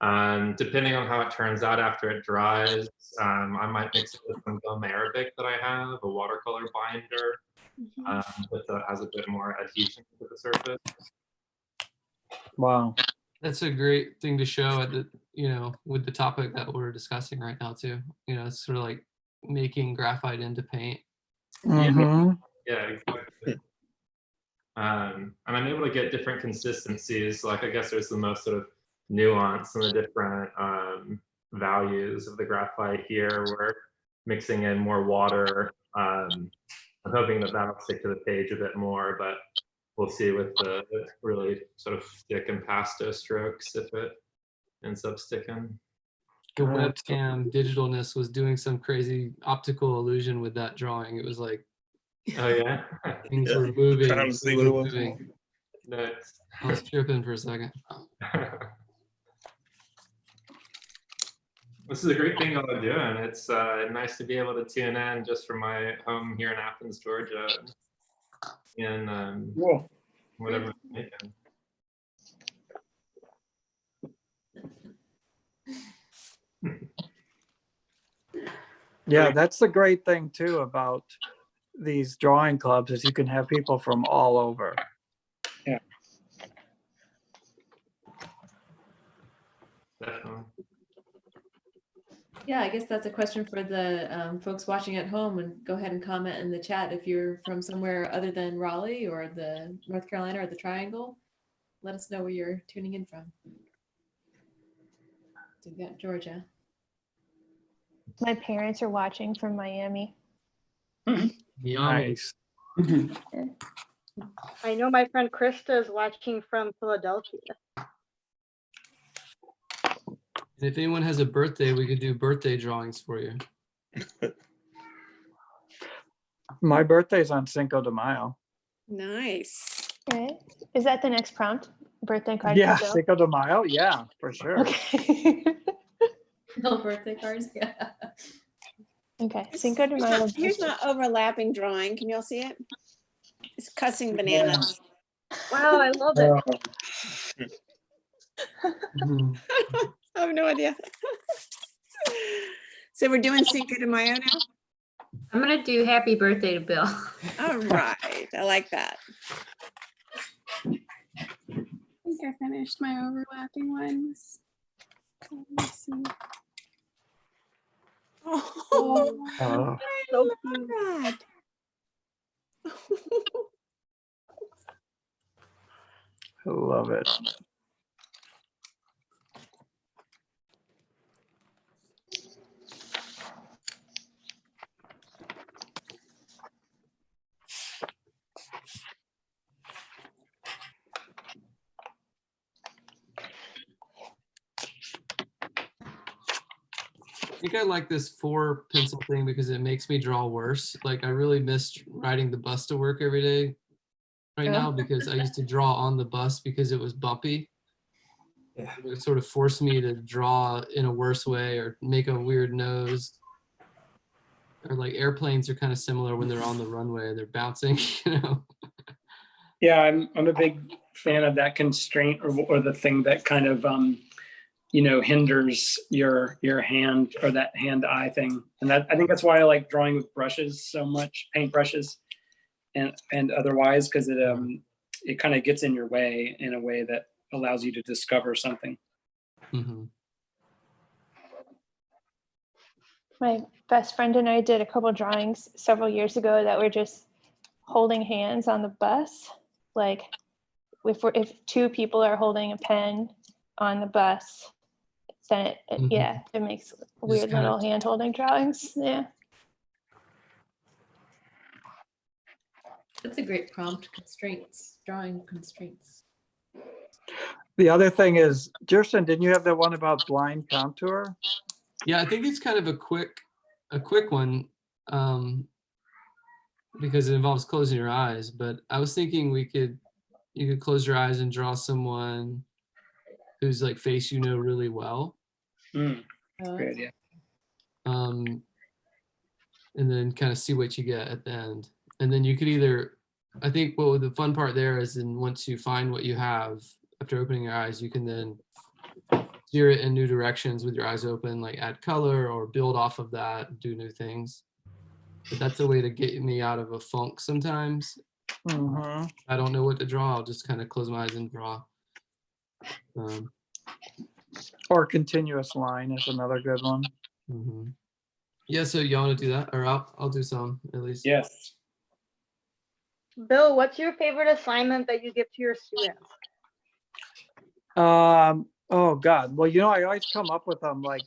Depending on how it turns out after it dries, I might mix it with some gum arabic that I have, a watercolor binder, that has a bit more adhesion to the surface. Wow. That's a great thing to show at the, with the topic that we're discussing right now too. It's sort of like making graphite into paint. Mm-hmm. Yeah, exactly. And I'm able to get different consistencies. Like, I guess there's the most sort of nuance and the different values of the graphite here. We're mixing in more water. I'm hoping that that'll stick to the page a bit more, but we'll see with the really sort of thick impasto strokes if it ends up sticking. The webcam digitalness was doing some crazy optical illusion with that drawing. It was like, oh yeah, things were moving. Trying to see what it was. Nice. I was tripping for a second. This is a great thing y'all are doing. It's nice to be able to tune in just from my home here in Athens, Georgia, and whatever I'm making. Yeah, that's the great thing too about these drawing clubs is you can have people from all over. Yeah. Definitely. Yeah, I guess that's a question for the folks watching at home, and go ahead and comment in the chat if you're from somewhere other than Raleigh or the North Carolina or the Triangle. Let us know where you're tuning in from. So we got Georgia. My parents are watching from Miami. Nice. I know my friend Krista is watching from Philadelphia. If anyone has a birthday, we could do birthday drawings for you. My birthday's on Cinco de Mayo. Nice. Okay. Is that the next prompt? Birthday card? Yeah, for Bill? Cinco de Mayo. Yeah, for sure. Okay. No birthday cards. Yeah. Okay. Cinco de Mayo. Here's my overlapping drawing. Can y'all see it? It's cussing bananas. Wow, I love it. I have no idea. So we're doing Cinco de Mayo now? I'm gonna do happy birthday to Bill. All right, I like that. I think I finished my overlapping ones. Let's see. Oh, Oh, So I love that. I love it. I think I like this 4 pencil thing because it makes me draw worse. Like I really miss riding the bus to work every day right now because I used to draw on the bus because it was bumpy. Yeah. It sort of forced me to draw in a worse way or make a weird nose. Or like airplanes are kind of similar when they're on the runway, they're bouncing, Yeah, I'm a big fan of that constraint or the thing that kind of hinders your hand or that hand-eye thing. And that I think that's why I like drawing with brushes so much, paint brushes and otherwise, because it kind of gets in your way in a way that allows you to discover something. Mm-hmm. My best friend and I did a couple drawings several years ago that were just holding hands on the bus. Like if 2 people are holding a pen on the bus, then it makes weird little hand holding drawings. Yeah. That's a great prompt. Constraints, drawing constraints. The other thing is, Jerson, didn't you have that one about blind contour? Yeah, I think it's kind of a quick one because it involves closing your eyes. But I was thinking you could close your eyes and draw someone whose like face really well. Great idea. And then kind of see what you get at the end. And then you could either, I think the fun part there is then once you find what you have after opening your eyes, you can then steer it in new directions with your eyes open, like add color or build off of that, do new things. But that's a way to get me out of a funk sometimes. I don't know what to draw. I'll just kind of close my eyes and draw. Or continuous line is another good one. Yeah, so you want to do that? Or I'll do some at least. Yes. Bill, what's your favorite assignment that you give to your students? Oh God. Well, I always come up with them like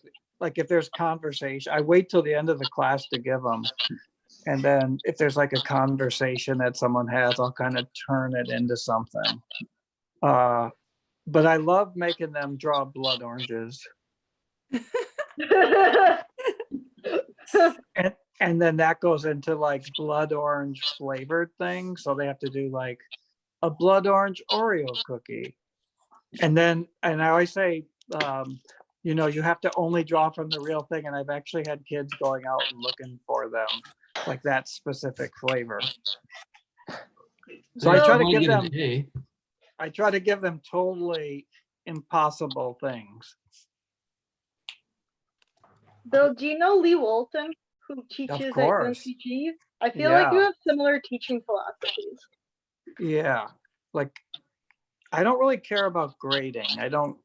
if there's conversation, I wait till the end of the class to give them. And then if there's like a conversation that someone has, I'll kind of turn it into something. But I love making them draw blood oranges. And then that goes into like blood orange flavored things. So they have to do like a blood orange Oreo cookie. And I always say, you have to only draw from the real thing. And I've actually had kids going out and looking for them, like that specific flavor. So I try to give them totally impossible things. Bill, do you know Lee Walton, who teaches at UNCG? I feel like you have similar teaching philosophies. Yeah, like I don't really care about grading. I don't,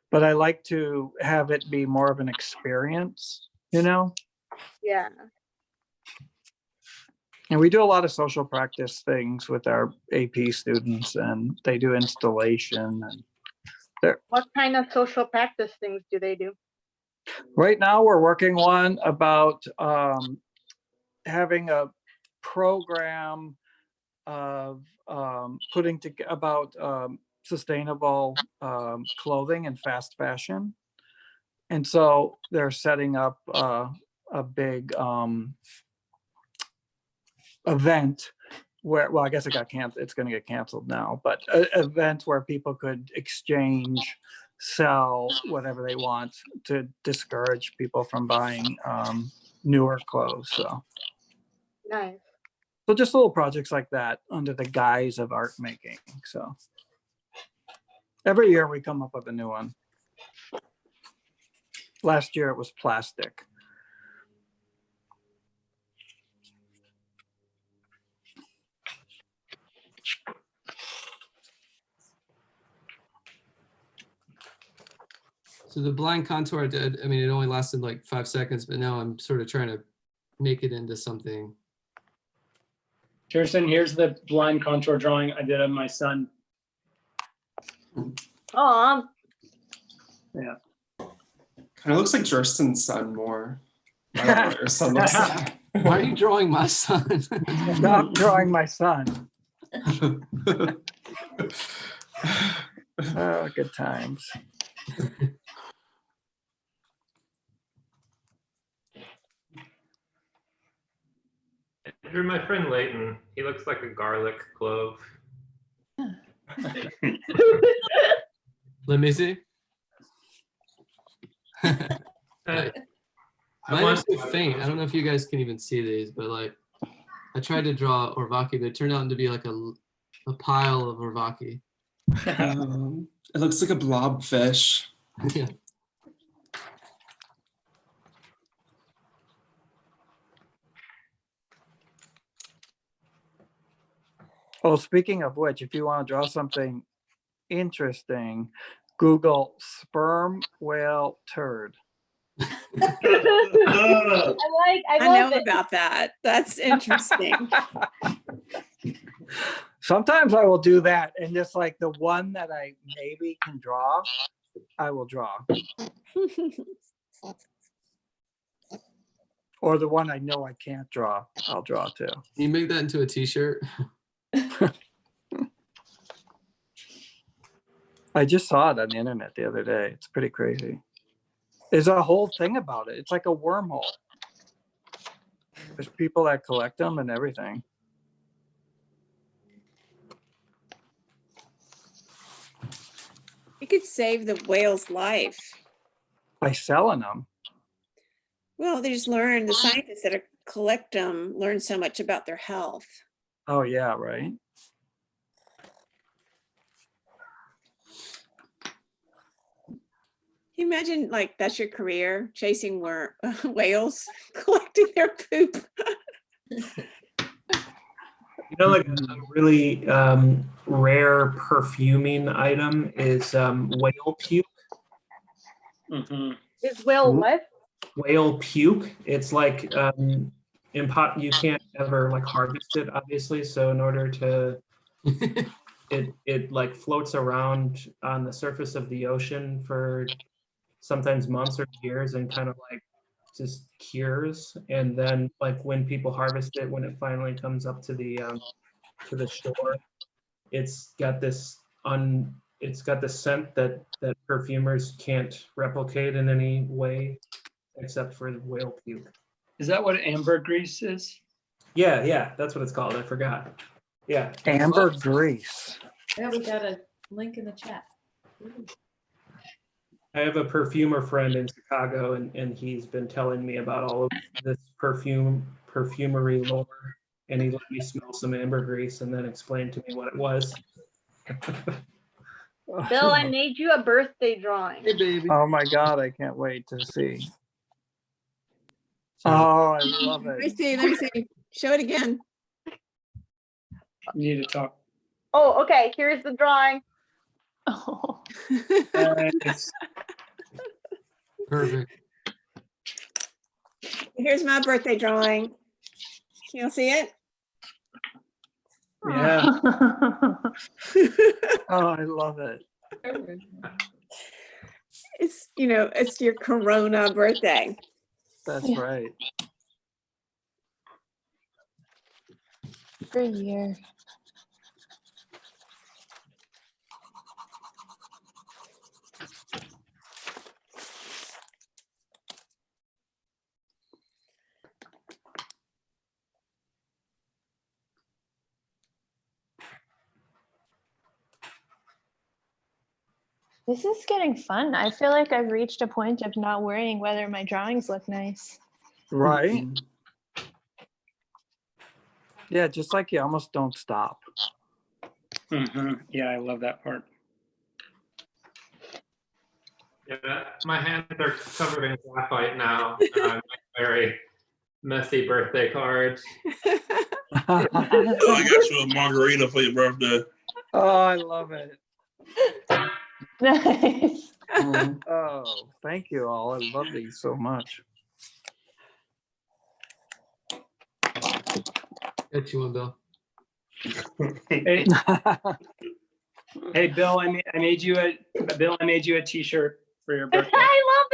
but I like to have it be more of an experience, Yeah. And we do a lot of social practice things with our AP students, and they do installation. And what kind of social practice things do they do? Right now, we're working one about having a program of putting together about sustainable clothing and fast fashion. And so they're setting up a big event where, well, I guess it got canceled. It's going to get canceled now, but an event where people could exchange, sell whatever they want to discourage people from buying newer clothes. So nice. So just little projects like that under the guise of art making. So every year we come up with a new one. Last year it was plastic. So the blind contour I did, I mean, it only lasted like 5 seconds, but now I'm sort of trying to make it into something. Kirsten, here's the blind contour drawing I did of my son. Oh, yeah. Kind of looks like Kirsten's son more. I don't know what your son looks like. Why are you drawing my son? Stop drawing my son. Oh, good times. I drew my friend Leighton. He looks like a garlic clove. Let me see. Mine are so faint. I don't know if you guys can even see these, but like I tried to draw Orvaki, but it turned out to be like a pile of Orvaki. It looks like a blobfish. Yeah. Oh, speaking of which, if you want to draw something interesting, Google sperm whale turd. I know about that. That's interesting. Sometimes I will do that, and just like the one that I maybe can draw, I will draw. Or the one I know I can't draw, I'll draw too. Can you make that into a t-shirt? I just saw it on the internet the other day. It's pretty crazy. There's a whole thing about it. It's like a wormhole. There's people that collect them and everything. You could save the whale's life. By selling them. Well, they just learn, the scientists that collect them learn so much about their health. Oh, yeah, right. you imagine like that's your career, chasing whales, collecting their poop? You know, like a really rare perfuming item is whale puke. Is whale what? Whale puke. It's like you can't ever like harvest it, obviously. So in order to, it like floats around on the surface of the ocean for sometimes months or years and kind of like just cures. And then like when people harvest it, when it finally comes up to the shore, it's got this scent that perfumers can't replicate in any way except for whale puke. Is that what ambergris is? Yeah, that's what it's called. I forgot. Yeah. Ambergris. Yeah, we got a link in the chat. I have a perfumer friend in Chicago, and he's been telling me about all of this perfumery lore, and he let me smell some ambergris and then explained to me what it was. Bill, I made you a birthday drawing. Hey, baby. Oh my God, I can't wait to see. Oh, I love Let me it. see. Let me see. Show it again. You need to talk. Oh, okay. Here's the drawing. Oh. Nice. Perfect. Here's my birthday drawing. You'll see it. Yeah. Oh, I love it. It's it's your Corona birthday. That's Yeah. right. For a year. This is getting fun. I feel like I've reached a point of not worrying whether my drawings look nice. Right? Yeah, just like you almost don't stop. Yeah, I love that part. Yeah, my hands are covered in graphite now. Very messy birthday cards. I got you a margarita for your birthday. Oh, I love it. Nice. Oh, thank you all. I love these so much. Get you one, Bill. Hey, hey, Bill, I made you a T-shirt for your birthday. I love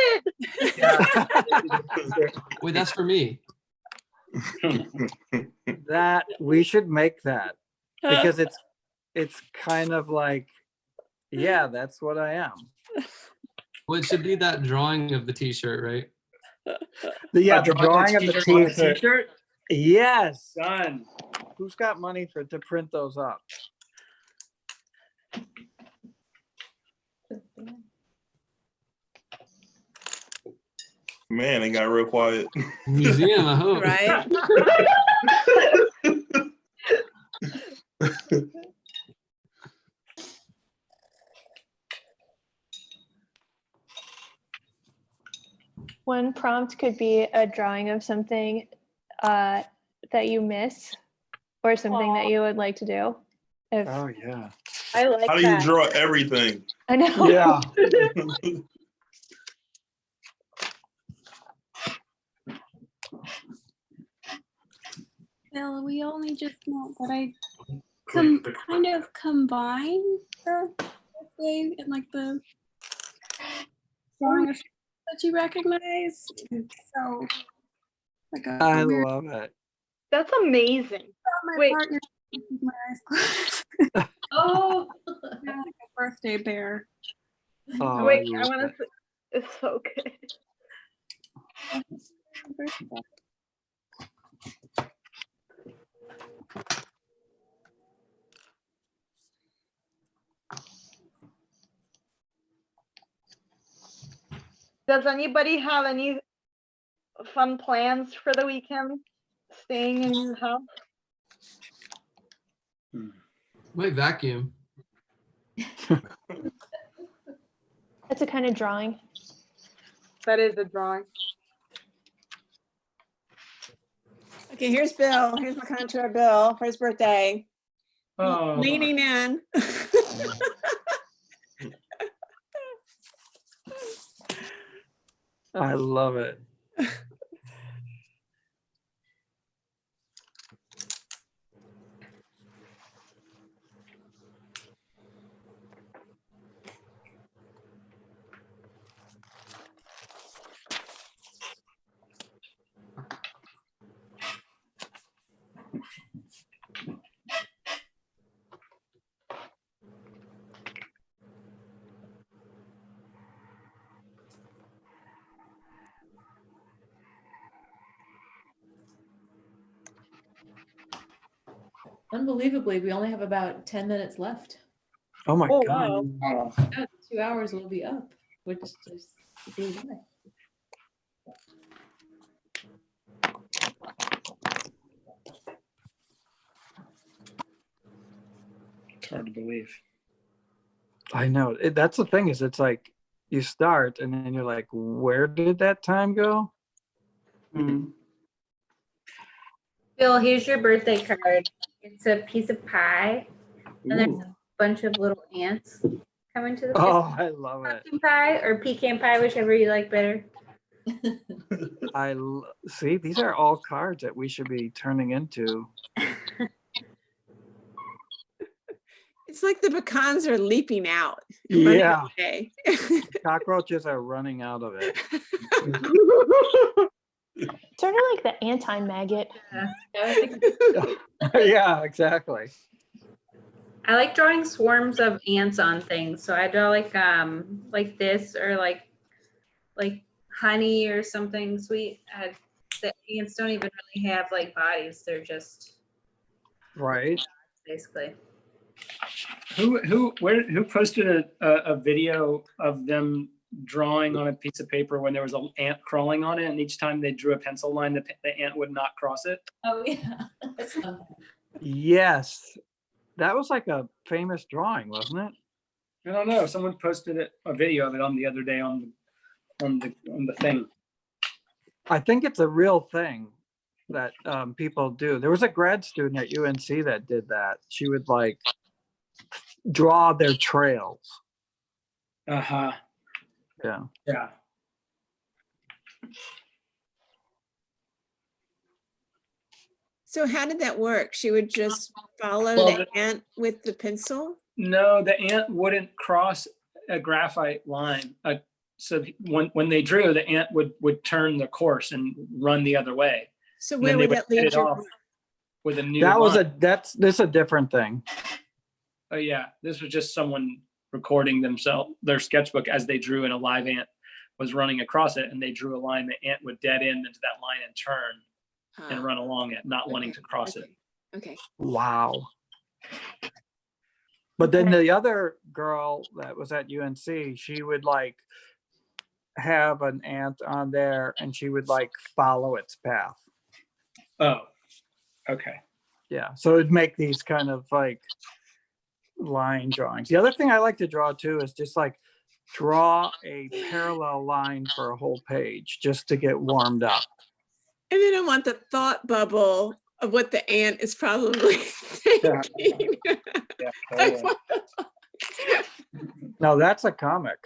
it. Wait, that's for me. That we should make that because it's kind of like, yeah, that's what I am. Well, it should be that drawing of the T-shirt, right? The drawing of the T-shirt. T-shirt. Yes. Done. Who's got money to print those up? Man, it got real quiet. Museum, I hope. Right? One prompt could be a drawing of something that you miss or something that you would like to do. Oh, yeah. I like How do that. you draw everything? I know. Yeah. Bill, we only just met, but I kind of combine the birthday and like the drawing of that you recognize. So, like I love it. That's amazing. My Wait. partner with my eyes closed. Oh, Yeah, like a birthday bear. Oh, Wait, I I love want to. it. It's so good. Does anybody have any fun plans for the weekend? Staying in your house? Might vacuum. That's a kind of drawing. That is a drawing. Okay, here's Bill. Here's my contour Bill for his birthday. Oh. Leaning in. I love it. Unbelievably, we only have about 10 minutes left. Oh my Oh, God. wow. Yeah, 2 hours will be up, which just blew by. It's hard to believe. I know. That's the thing is it's like you start and then you're like, where did that time go? Mhm. Bill, here's your birthday card. It's a piece of pie, and there's Ooh. a bunch of little ants coming to the Oh, I love it. pumpkin pie or pecan pie, whichever you like better. See, these are all cards that we should be turning into. It's like the pecans are leaping out. Yeah. Away. Cockroaches are running out of it. Sort of like the anti-maggot. Yeah, exactly. I like drawing swarms of ants on things. So I draw like this or like honey or something sweet. The ants don't even really have like bodies. They're just Right. basically. Who posted a video of them drawing on a piece of paper when there was an ant crawling on it, and each time they drew a pencil line, the ant would not cross it? Oh yeah. Yes. That was like a famous drawing, wasn't it? I don't know. Someone posted a video of it on the other day on the thing. I think it's a real thing that people do. There was a grad student at UNC that did that. She would like draw their trails. Uh-huh. Yeah. Yeah. So how did that work? She would just follow Well, the ant with the pencil? No, the ant wouldn't cross a graphite line. So when they drew, the ant would turn the course and run the other way. So And where then they would that hit lead it you? off with a new That was line. this is a different thing. Oh yeah, this was just someone recording their sketchbook as they drew, and a live ant was running across it, and they drew a line. The ant would dead end into that line and turn and run along it, not wanting to cross it. Okay. Wow. But then the other girl that was at UNC, she would like have an ant on there and she would like follow its path. Oh, okay. Yeah. So it'd make these kind of like line drawings. The other thing I like to draw too is just like draw a parallel line for a whole page just to get warmed up. And then I want the thought bubble of what the ant is probably thinking. No, that's a comic.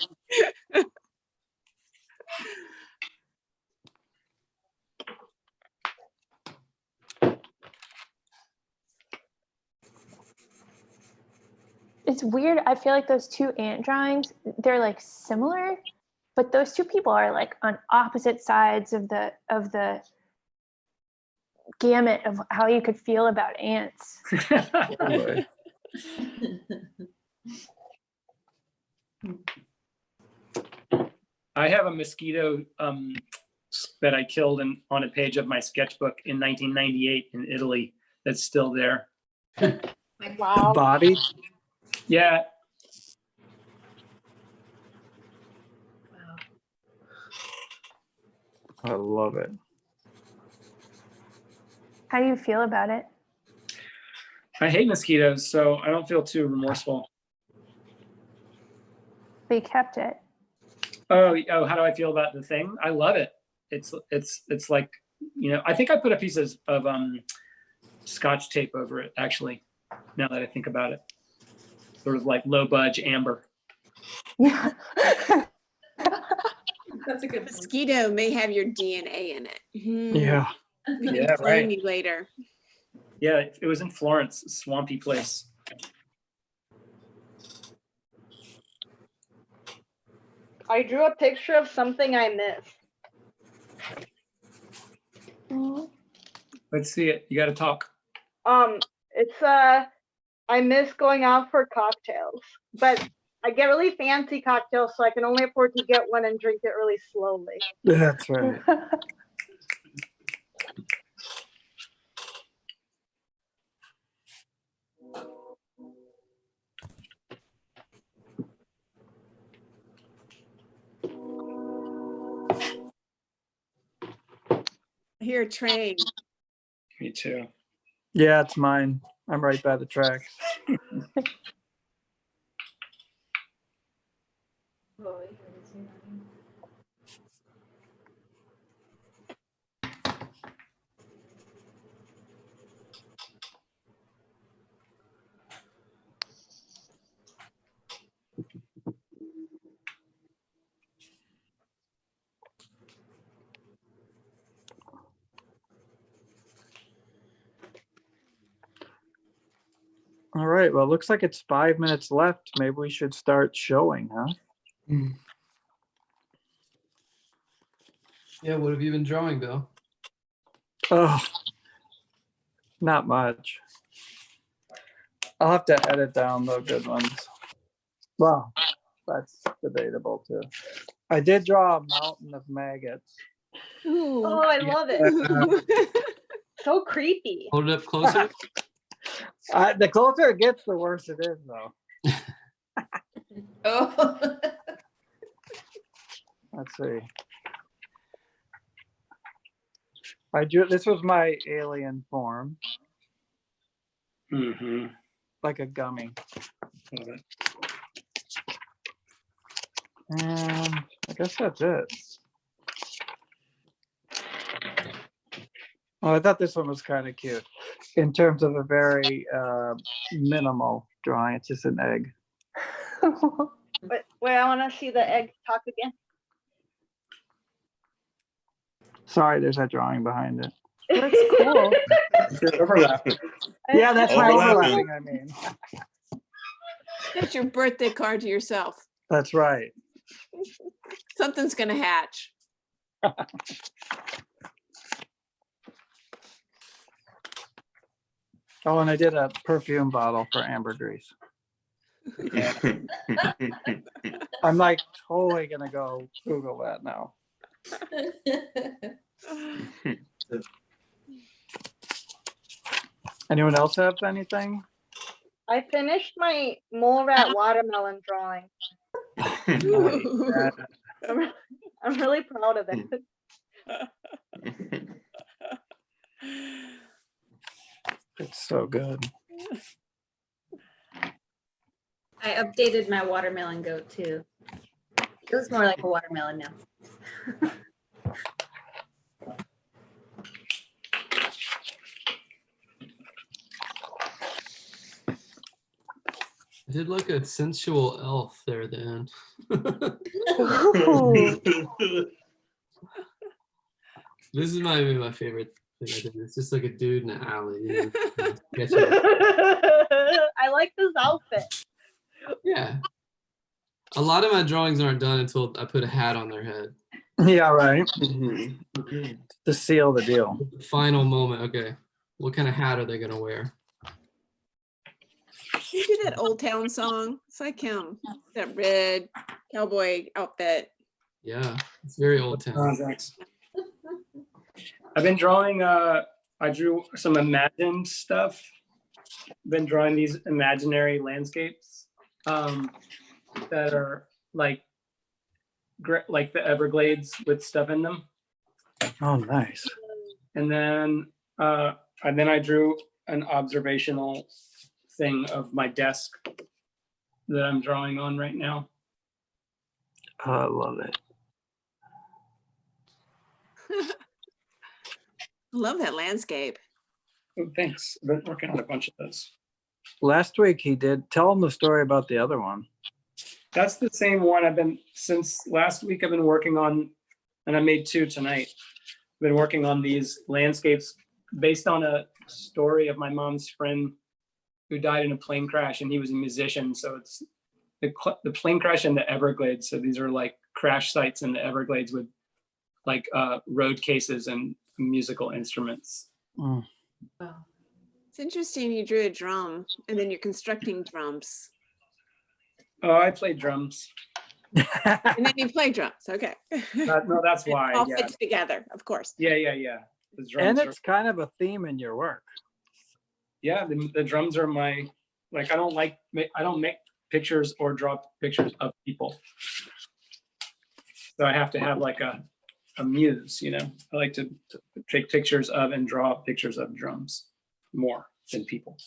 It's weird. I feel like those two ant drawings, they're like similar, but those two people are like on opposite sides of the gamut of how you could feel about ants. I have a mosquito that I killed on a page of my sketchbook in 1998 in Italy that's still there. Wow. Body. Yeah. I love it. How do you feel about it? I hate mosquitoes, so I don't feel too remorseful. But you kept it. Oh, how do I feel about the thing? I love it. It's like, I think I put a piece of Scotch tape over it, actually, now that I think about it. Sort of like low budge amber. That's a good Mosquito may have your DNA in it. Yeah. We can Yeah, clone right. you later. Yeah, it was in Florence, a swampy place. I drew a picture of something I missed. Let's see it. You got to talk. It's I miss going out for cocktails, but I get really fancy cocktails, so I can only afford to get one and drink it really slowly. That's right. I hear a train. Me too. Yeah, it's mine. I'm right by the tracks. All right. Well, it looks like it's 5 minutes left. Maybe we should start showing, huh? Yeah, what have you been drawing, Bill? Oh, not much. I'll have to edit down the good ones. Well, that's debatable too. I did draw a mountain of maggots. Oh, I love it. So creepy. Hold it up closer. The closer it gets, the worse it is, though. Oh. Let's see. I drew. This was my alien form, Mm-hmm. like a gummy. Love it. And I guess that's it. Oh, I thought this one was kind of cute in terms of a very minimal drawing. It's just an egg. Wait, I want to see the egg talk again. Sorry, there's that drawing behind it. That's cool. Overlap. Yeah, that's my Overlapping. overlapping, I mean. That's your birthday card to yourself. That's right. Something's gonna hatch. Oh, and I did a perfume bottle for ambergris. I'm like totally gonna go Google that now. Anyone else have anything? I finished my mole rat watermelon drawing. I'm really proud of it. It's so good. I updated my watermelon goat too. It looks more like a watermelon now. I did like a sensual elf there at the end. This is my favorite thing I did. It's just like a dude in an alley. You know, I like this outfit. yeah. A lot of my drawings aren't done until I put a hat on their head. Yeah, right. To seal the deal. The final moment. Okay, what kind of hat are they gonna wear? You do that Old Town song. It's like him. That red cowboy outfit. Yeah, it's very old town. Thanks. I've been drawing. I drew some imagined stuff. Been drawing these imaginary landscapes that are like the Everglades with stuff in them. Oh, nice. And then I drew an observational thing of my desk that I'm drawing on right now. I love it. Love that landscape. Oh, thanks. I've been working on a bunch of those. Last week he did. Tell him the story about the other one. That's the same one since last week I've been working on, and I made 2 tonight. I've been working on these landscapes based on a story of my mom's friend who died in a plane crash, and he was a musician. So it's the plane crash in the Everglades. So these are like crash sites in the Everglades with like road cases and musical instruments. Mm. Wow. It's interesting you drew a drum and then you're constructing drums. Oh, I play drums. And then you play drums. Okay. No, that's why. It all Yeah. fits together, of course. Yeah. The drums And are, it's kind of a theme in your work. yeah, the drums are my, like, I don't make pictures or draw pictures of people. So I have to have like a muse, you know. I like to take pictures of and draw pictures of drums more than people.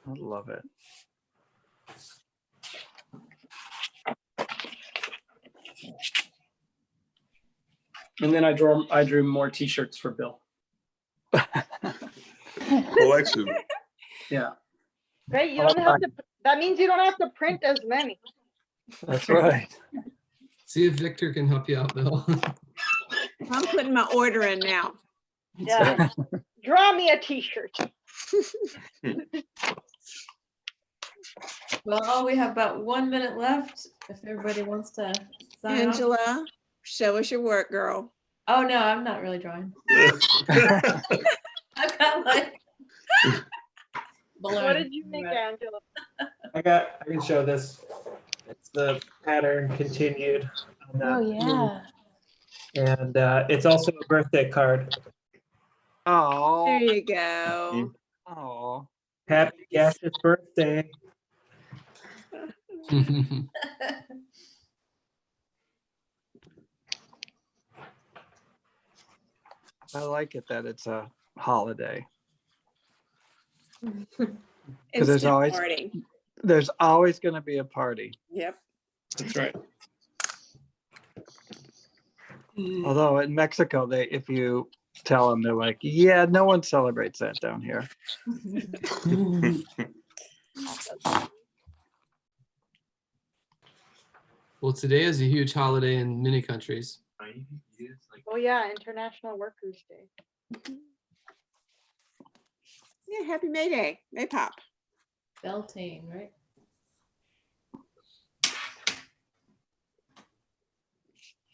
I love it. And then I drew more t-shirts for Bill. Collection. Yeah. Right, you don't have to, that means you don't have to print as many. That's right. See if Victor can help you out, Bill. I'm putting my order in now. Yeah. Draw me a t-shirt. Well, we have about 1 minute left. If everybody wants to sign off. Angela, show us your work, girl. Oh no, I'm not really drawing. I've got like. What did you make, Angela? I can show this. It's the pattern continued. On that. Oh yeah. And it's also a birthday card. Oh. There you go. Oh. Happy Gash's birthday. I like it that it's a holiday. Because there's always going to be a party. Yep. That's right. Although in Mexico, if you tell them, they're like, yeah, no one celebrates that down here. Well, today is a huge holiday in many countries. Oh yeah, International Workers' Day. Yeah, happy May Day. May pop. Beltane, right?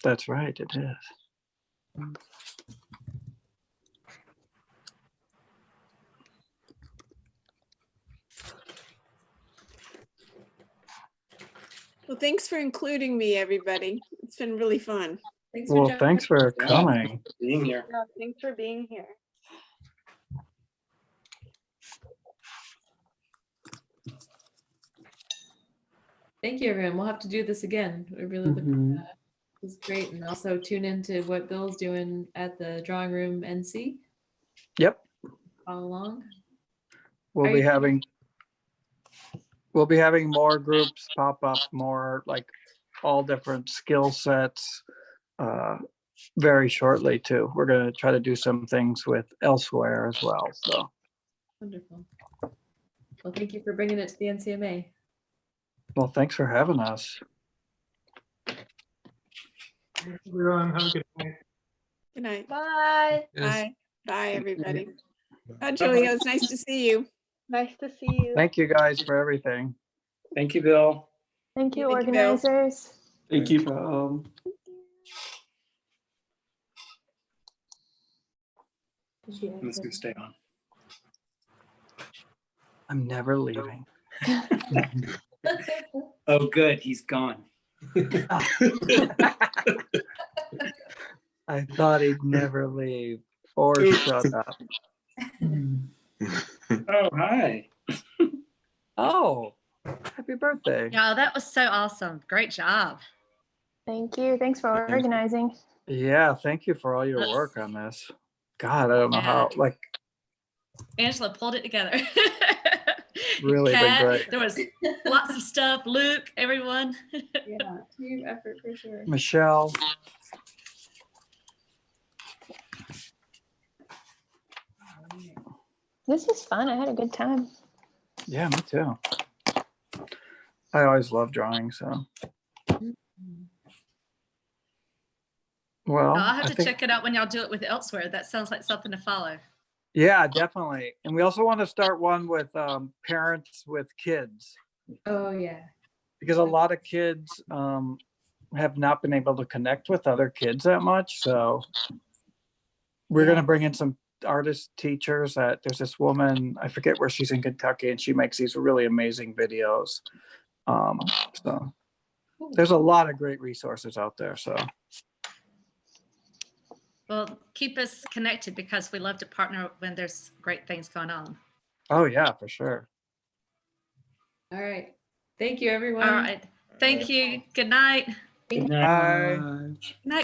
That's right, it is. Well, thanks for including me, everybody. It's been really fun. Thanks for coming. Being here. Yeah, thanks for being here. Thank you, everyone. We'll have to do this again. We really look. It was great, and also tune into what Bill's doing at the Drawing Room NC. Yep. All along. We'll be having more groups pop up, more like all different skill sets very shortly too. We're going to try to do some things with elsewhere as well. So Wonderful. Well, thank you for bringing it to the NCMA. well, thanks for having us. Everyone, have a good night. Good night. Bye. Bye. Bye, everybody. Oh, Julia, it's nice to see you. Nice to see you. Thank you guys for everything. Thank you, Bill. Thank you, Thank you, Bill. organizers. Thank you. I'm just gonna stay on. I'm never leaving. Oh, good. He's gone. I thought he'd never leave or shut up. Oh, hi. Oh, happy birthday. Yeah, that was so awesome. Great job. Thank you. Thanks for organizing. Yeah, thank you for all your work on this. God, I don't know how, like, Angela pulled it together. really been Kat, great. there was lots of stuff. Luke, everyone. Yeah, team effort for sure. Michelle. This was fun. I had a good time. Yeah, me too. I always love drawing, so. Well, I'll have I to think, check it out when y'all do it with Elsewhere. That sounds like something to follow. yeah, definitely. And we also want to start one with parents with kids, Oh yeah. because a lot of kids have not been able to connect with other kids that much. So we're going to bring in some artist teachers. There's this woman, I forget where she's in Kentucky, and she makes these really amazing videos. So there's a lot of great resources out there. So. Well, keep us connected because we love to partner when there's great things going on. Oh yeah, for sure. All right. Thank you, everyone. All right. Thank you. Good night. Bye. Good night.